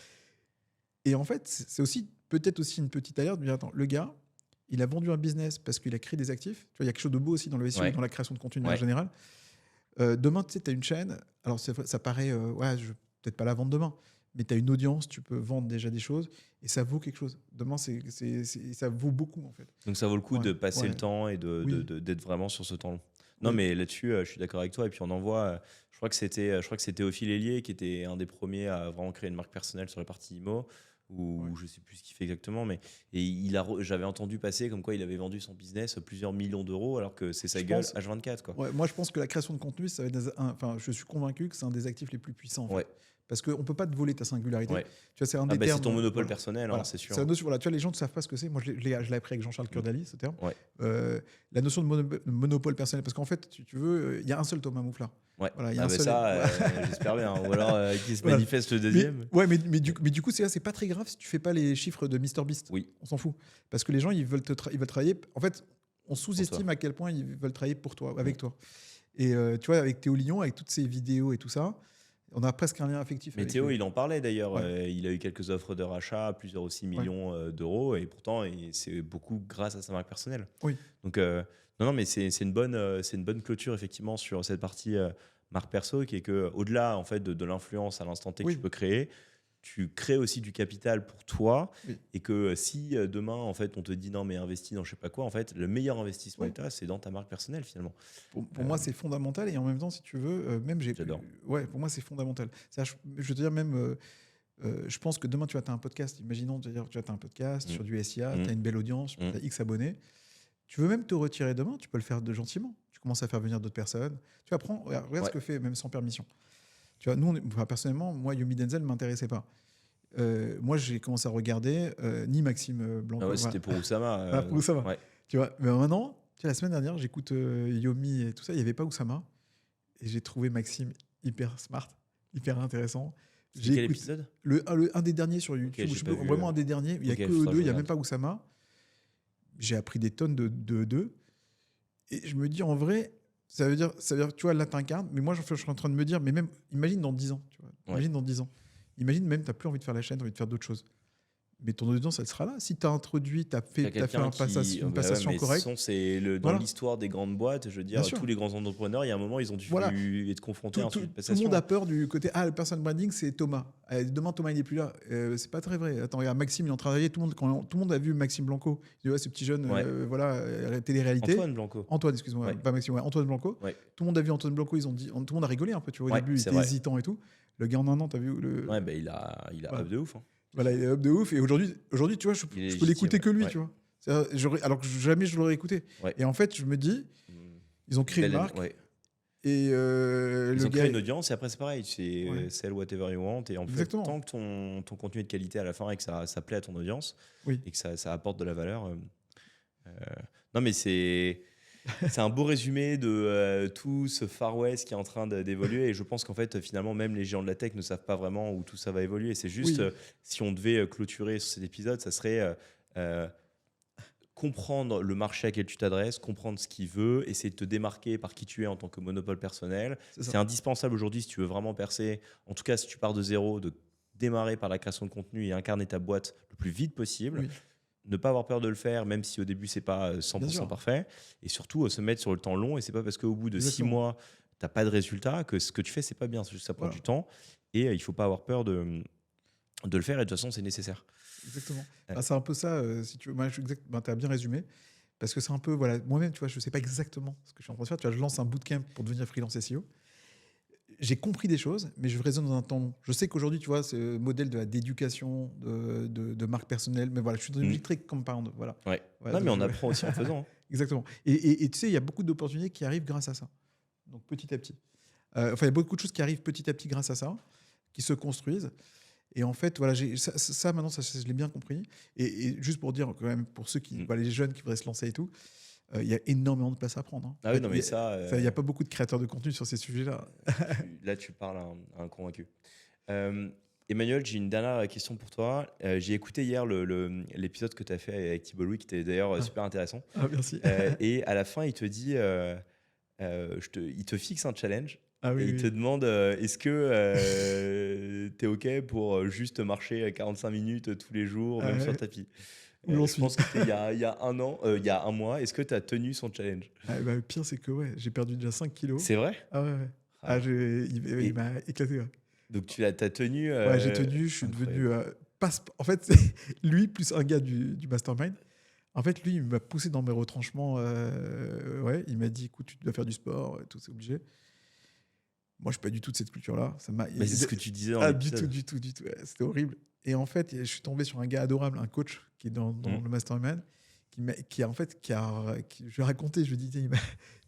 Et en fait, c'est aussi peut-être aussi une petite alerte de dire attends, le gars, il a vendu un business parce qu'il a créé des actifs. Tu vois, il y a quelque chose de beau aussi dans le SEO, Ouais. dans la création de contenu de Ouais. manière générale. Demain, tu sais, tu as une chaîne. Alors, ça paraît, ouais, je peut-être pas la vendre demain, mais tu as une audience, tu peux vendre déjà des choses et ça vaut quelque chose. Demain, ça vaut beaucoup en fait. Donc ça vaut le coup Ouais, de passer ouais. le temps et Oui. d'être vraiment sur ce temps long. Non, Oui. mais là-dessus, je suis d'accord avec toi. Et puis on en voit, je crois que c'était Théophile Hélier qui était un des premiers à vraiment créer une marque personnelle sur la partie IMO, ou Ouais. je sais plus ce qu'il fait exactement, mais j'avais entendu passer comme quoi il avait vendu son business à plusieurs millions d'euros alors que c'est sa Je gueule pense- H24, quoi. Ouais, moi, je pense que la création de contenu, ça va être enfin, je suis convaincu que c'est un des actifs les plus puissants. En fait. Ouais. Parce qu'on ne peut pas te voler ta singularité. Ouais. Tu vois, c'est un Ah des bah, termes. c'est ton monopole voilà. personnel, hein, Voilà. c'est sûr. C'est la notion, voilà, tu vois, les gens ne savent pas ce que c'est. Moi, je l'ai appris avec Jean-Charles Kurdali, ce terme. Ouais. La notion de monopole personnel. Parce qu'en fait, tu veux, il y a un seul Thomas Mouflard. Ouais. Voilà, il y a Ah un bah seul. ça, j'espère bien. Ou alors qui se Voilà. manifeste le deuxième. Mais du coup, c'est pas très grave si tu fais pas les chiffres de MrBeast. Oui. On s'en fout. Parce que les gens, ils veulent travailler. En fait, on sous-estime toi. à quel point ils veulent travailler pour toi, avec toi. Et tu vois, avec Théo Lyon, avec toutes ces vidéos et tout ça, on a presque un lien affectif. Mais avec Théo, lui. il en parlait d'ailleurs. Ouais. Il a eu quelques offres de rachat, plusieurs aussi millions d'euros, et pourtant, c'est beaucoup grâce à sa marque personnelle. Oui. Donc, non, mais c'est une bonne clôture effectivement sur cette partie marque perso, qui est que au-delà en fait de l'influence à l'instant T que Oui. tu peux créer, tu crées aussi du capital pour toi, Oui. et que si demain en fait on te dit non mais investis dans je sais pas quoi, en fait le meilleur investissement que tu as, c'est dans ta marque personnelle finalement. Pour moi, c'est fondamental. Et en même temps, si tu veux, même J'adore. Ouais, pour moi, c'est fondamental. Je veux te dire, même, je pense que demain, tu as un podcast. Imaginons, tu as un podcast sur du SIA, tu as une belle audience, tu as X abonnés. Tu veux même te retirer demain, tu peux le faire gentiment. Tu commences à faire venir d'autres personnes. Tu apprends, regarde ce que fait, même sans permission. Tu vois, nous, personnellement, moi, Yomi Denzel ne m'intéressait pas. Moi, j'ai commencé à regarder ni Maxime Blanco. Ah ouais, c'était pour Oussama. Voilà, pour Oussama. Ouais. Tu vois, mais maintenant, tu vois, la semaine dernière, j'écoute Yomi et tout ça, il n'y avait pas Oussama. Et j'ai trouvé Maxime hyper smart, hyper intéressant. C'était quel épisode? Un des derniers sur YouTube, j'ai pas vu, vraiment un des derniers. Il n'y a Ok, que faudra eux que deux, je il n'y a regarde. même pas Oussama. J'ai appris des tonnes de. Et je me dis, en vrai, ça veut dire tu vois, là, t'incarnes. Mais moi, je suis en train de me dire, mais même, imagine dans 10 ans. Tu vois, imagine dans 10 ans. Imagine même, tu n'as plus envie de faire la chaîne, tu as envie de faire d'autres choses. Mais ton audience, elle sera là. Si tu as introduit, tu as fait une passation correcte. C'est dans l'histoire des grandes boîtes, je veux dire, tous les grands entrepreneurs, il y a un moment, ils ont dû être confrontés à un sujet de passation. Tout le monde a peur du côté le personal branding, c'est Thomas. Demain, Thomas, il n'est plus là. C'est pas très vrai. Attends, regarde, Maxime, il en travaillait. Tout le monde a vu Maxime Blanco. Il dit, ouais, ce petit jeune, télé-réalité. Antoine Blanco. Antoine, excuse-moi, pas Maxime, Antoine Blanco. Ouais. Tout le monde a vu Antoine Blanco. Tout le monde a rigolé un peu. Tu vois, au début, il était hésitant et tout. Le gars, en un an, tu as vu le. Ouais, bah, il a up de ouf. Hein. Voilà, il est up de ouf. Et aujourd'hui, tu vois, je peux l'écouter que lui, tu vois. Alors que jamais je l'aurais écouté. Ouais. Et en fait, je me dis, ils ont créé une marque. Ouais. Et Ils le ont gars. créé une audience et après c'est pareil, c'est Ouais. sell whatever you want. Et en fait, Exactement. tant que ton contenu est de qualité à la fin et que ça plaît à ton audience Oui. et que ça apporte de la valeur. Euh, non, mais c'est un beau résumé de tout ce Far West qui est en train d'évoluer. Et je pense qu'en fait, finalement, même les géants de la tech ne savent pas vraiment où tout ça va évoluer. C'est juste, Oui. si on devait clôturer sur cet épisode, ça serait comprendre le marché à quel tu t'adresses, comprendre ce qu'il veut, essayer de te démarquer par qui tu es en tant que monopole personnel. C'est ça. C'est indispensable aujourd'hui si tu veux vraiment percer. En tout cas, si tu pars de zéro, de démarrer par la création de contenu et incarner ta boîte le plus vite possible. Oui. Ne pas avoir peur de le faire, même si au début c'est pas Bien 100% sûr. parfait. Et surtout, se mettre sur le temps long. Et c'est pas parce qu'au bout de 6 Exactement. mois, tu n'as pas de résultat que ce que tu fais, c'est pas bien. C'est juste que ça prend Voilà. du temps. Et il faut pas avoir peur de le faire. Et de toute façon, c'est nécessaire. Exactement. Ouais. Bah, c'est un peu ça, si tu veux. Tu as bien résumé. Parce que c'est un peu, voilà, moi-même, tu vois, je ne sais pas exactement ce que je suis en train de faire. Tu vois, je lance un bootcamp pour devenir freelance SEO. J'ai compris des choses, mais je raisonne dans un temps long. Je sais qu'aujourd'hui, tu vois, c'est le modèle d'éducation, de marque personnelle. Mais voilà, je suis dans une logique très compound. Voilà. Ouais. Voilà, Non, mais donc on apprend aussi en faisant. Hein. Exactement. Et tu sais, il y a beaucoup d'opportunités qui arrivent grâce à ça. Donc petit à petit. Enfin, il y a beaucoup de choses qui arrivent petit à petit grâce à ça, qui se construisent. Et en fait, voilà, ça maintenant, je l'ai bien compris. Et juste pour dire, quand même, pour ceux qui, voilà, les jeunes qui voudraient se lancer et tout, il y a énormément de place à prendre. Hein. Ah oui, non, mais ça. Il n'y a pas beaucoup de créateurs de contenu sur ces sujets-là. Là, tu parles à un convaincu. Emmanuel, j'ai une dernière question pour toi. J'ai écouté hier l'épisode que tu as fait avec Thibault Louis, qui était d'ailleurs super intéressant. Ah, merci. Et à la fin, il te dit il te fixe un challenge. Ah, oui, et il oui. te demande est-ce que tu es OK pour juste marcher 45 minutes tous les jours, même sur le tapis. Où j'en Je suis. pense que c'était il y a un an, il y a un mois. Est-ce que tu as tenu son challenge? Bah, le pire, c'est que ouais, j'ai perdu déjà 5 kilos. C'est vrai? Ah ouais, ouais. Ah. Il m'a éclaté. Ouais. Donc tu as tenu. Ouais, j'ai tenu, je suis incroyable. devenu. En fait, lui, plus un gars du mastermind. En fait, lui, il m'a poussé dans mes retranchements. Ouais, il m'a dit écoute, tu dois faire du sport, tout, c'est obligé. Moi, je suis pas du tout de cette culture-là. C'est ce que tu disais dans du l'épisode. tout. Ouais, c'était horrible. Et en fait, je suis tombé sur un gars adorable, un coach qui est dans le mastermind, qui je lui ai raconté, je lui ai dit, tiens, il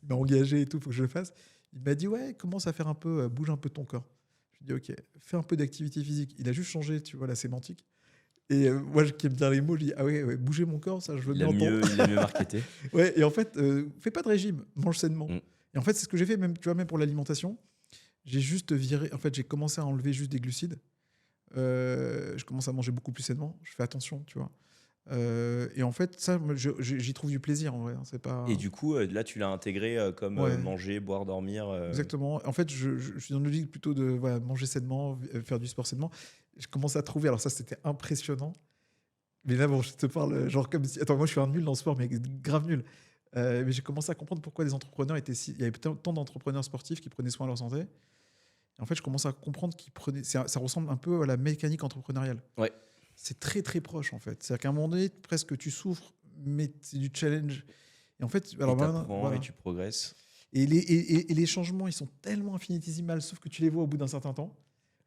m'a engagé et tout, il faut que je le fasse. Il m'a dit, ouais, commence à faire un peu, bouge un peu ton corps. Je lui ai dit, ok, fais un peu d'activité physique. Il a juste changé, tu vois, la sémantique. Et moi, qui aime bien les mots, je dis, ah ouais, bouger mon corps, ça, je veux bien entendre. Il a mieux marketé. Ouais, et en fait, fais pas de régime, mange sainement. Mm. Et en fait, c'est ce que j'ai fait, même, tu vois, même pour l'alimentation. J'ai juste viré, en fait, j'ai commencé à enlever juste des glucides. Je commence à manger beaucoup plus sainement. Je fais attention, tu vois. Et en fait, ça, j'y trouve du plaisir en vrai. Hein, c'est pas... Et du coup, là, tu l'as intégré comme Ouais. manger, boire, dormir. Exactement. En fait, je suis dans une logique plutôt de voilà, manger sainement, faire du sport sainement. Je commence à trouver, alors ça, c'était impressionnant. Mais là, bon, je te parle genre comme si. Attends, moi, je suis un nul dans le sport, mais grave nul. Mais j'ai commencé à comprendre pourquoi les entrepreneurs étaient si. Il y avait tant d'entrepreneurs sportifs qui prenaient soin de leur santé. Et en fait, je commence à comprendre qu'ils prenaient. Ça ressemble un peu à la mécanique entrepreneuriale. Ouais. C'est très, très proche, en fait. C'est-à-dire qu'à un moment donné, presque tu souffres, mais c'est du challenge. Et en fait, alors, et t'apprends voilà. et tu progresses. Et les changements, ils sont tellement infinitésimales, sauf que tu les vois au bout d'un certain temps.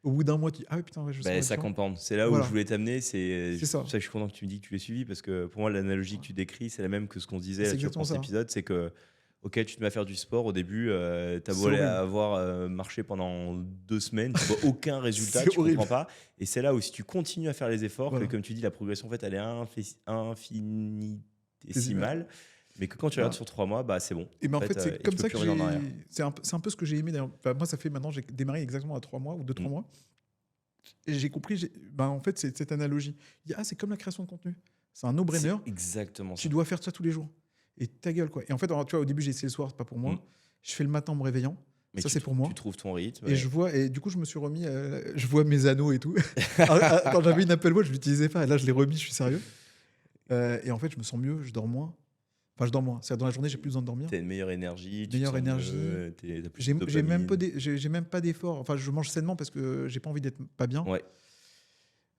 Au bout d'un mois, tu dis ah oui, putain, ouais, je sens Ça compound. C'est là Voilà. où je voulais t'amener. C'est ça. pour ça que je suis content que tu me dis que tu l'as suivi, parce que pour moi, l'analogie que tu décris, c'est la même que ce qu'on disait C'est là, tu exactement reprends cet ça. épisode. C'est que, ok, tu te mets à faire du sport. Au début, t'as C'est beau horrible. avoir marché pendant 2 semaines, tu vois aucun résultat, C'est tu horrible. comprends pas. Et c'est là où si tu continues à faire les efforts, Voilà. que comme tu dis, la progression, en fait, elle est infinitésimale. Mais que quand tu regardes sur 3 mois, bah, c'est bon. Et ben en fait, c'est comme ça que j'ai. C'est un peu ce que j'ai aimé d'ailleurs. Enfin, moi, ça fait maintenant, j'ai démarré exactement à 3 mois ou 2-3 mois. Et j'ai compris, en fait, c'est cette analogie. Il dit, c'est comme la création de contenu. C'est un no-brainer. C'est exactement ça. Tu dois faire ça tous les jours. Et ta gueule, quoi. Et en fait, alors, tu vois, au début, j'ai essayé le soir, c'est pas pour moi. Je fais le matin en me réveillant. Mais ça, c'est pour moi. Tu trouves ton rythme. Et je vois, et du coup, je me suis remis, je vois mes anneaux et tout. Quand j'avais une Apple Watch, je l'utilisais pas. Et là, je l'ai remis, je suis sérieux. Et en fait, je me sens mieux, je dors moins. Enfin, je dors moins. C'est-à-dire, dans la journée, j'ai plus besoin de dormir. T'as une meilleure énergie. Meilleure énergie. J'ai même pas d'effort. Enfin, je mange sainement parce que j'ai pas envie d'être pas bien. Ouais.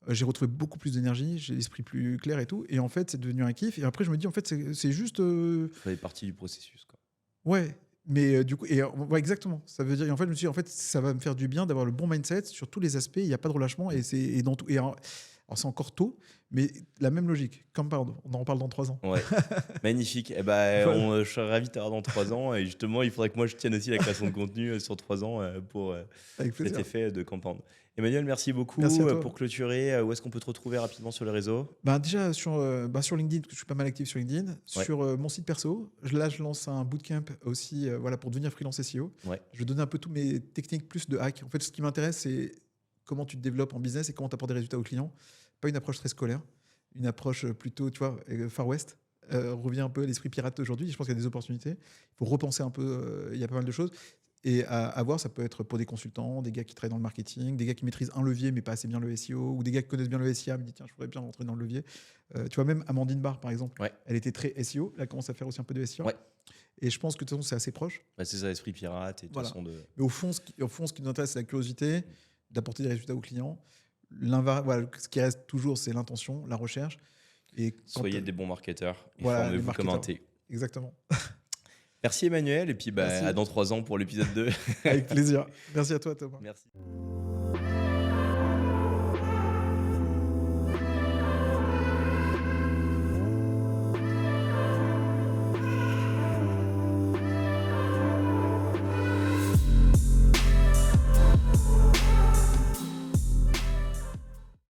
J'ai retrouvé beaucoup plus d'énergie, j'ai l'esprit plus clair et tout. Et en fait, c'est devenu un kiff. Et après, je me dis, en fait, c'est juste. Ça fait partie du processus, quoi. Ouais. Mais du coup, ouais, exactement. Ça veut dire, en fait, je me suis dit, en fait, ça va me faire du bien d'avoir le bon mindset sur tous les aspects. Il n'y a pas de relâchement. Et dans tout. Alors, c'est encore tôt, Mais la même logique, Compound, on en reparle dans 3 ans. Ouais, magnifique. Eh ben, je serais ravi de t'avoir dans 3 ans. Et justement, il faudrait que moi, je tienne aussi la création de contenu sur 3 ans pour Avec cet plaisir. effet de Compound. Emmanuel, merci beaucoup. Merci à toi. Pour clôturer, où est-ce qu'on peut te retrouver rapidement sur les réseaux? Déjà sur LinkedIn, parce que je suis pas mal actif sur LinkedIn. Ouais. Sur mon site perso, là, je lance un bootcamp aussi pour devenir freelance SEO. Ouais. Je vais donner un peu toutes mes techniques plus de hack. En fait, ce qui m'intéresse, c'est comment tu te développes en business et comment tu apportes des résultats aux clients. Pas une approche très scolaire, une approche plutôt, tu vois, Far West. Revient un peu à l'esprit pirate aujourd'hui. Je pense qu'il y a des opportunités. Il faut repenser un peu. Il y a pas mal de choses. Et à voir, ça peut être pour des consultants, des gars qui travaillent dans le marketing, des gars qui maîtrisent un levier mais pas assez bien le SEO, ou des gars qui connaissent bien le SIA, me disent tiens, je voudrais bien rentrer dans le levier. Tu vois, même Amandine Barr, par exemple, Ouais. elle était très SEO, elle commence à faire aussi un peu de SEO. Ouais. Et je pense que de toute façon, c'est assez proche. Bah, c'est ça, l'esprit pirate. Et de toute Voilà. façon Mais au fond, ce qui nous intéresse, c'est la curiosité, d'apporter des résultats aux clients. Ce qui reste toujours, c'est l'intention, la recherche. Et soyez des bons marketeurs et Voilà, formez-vous les comme un marketeurs. thé. Exactement. Merci Emmanuel. Et puis Merci. à dans 3 ans pour l'épisode 2. Avec plaisir. Merci à toi, Thomas. Merci.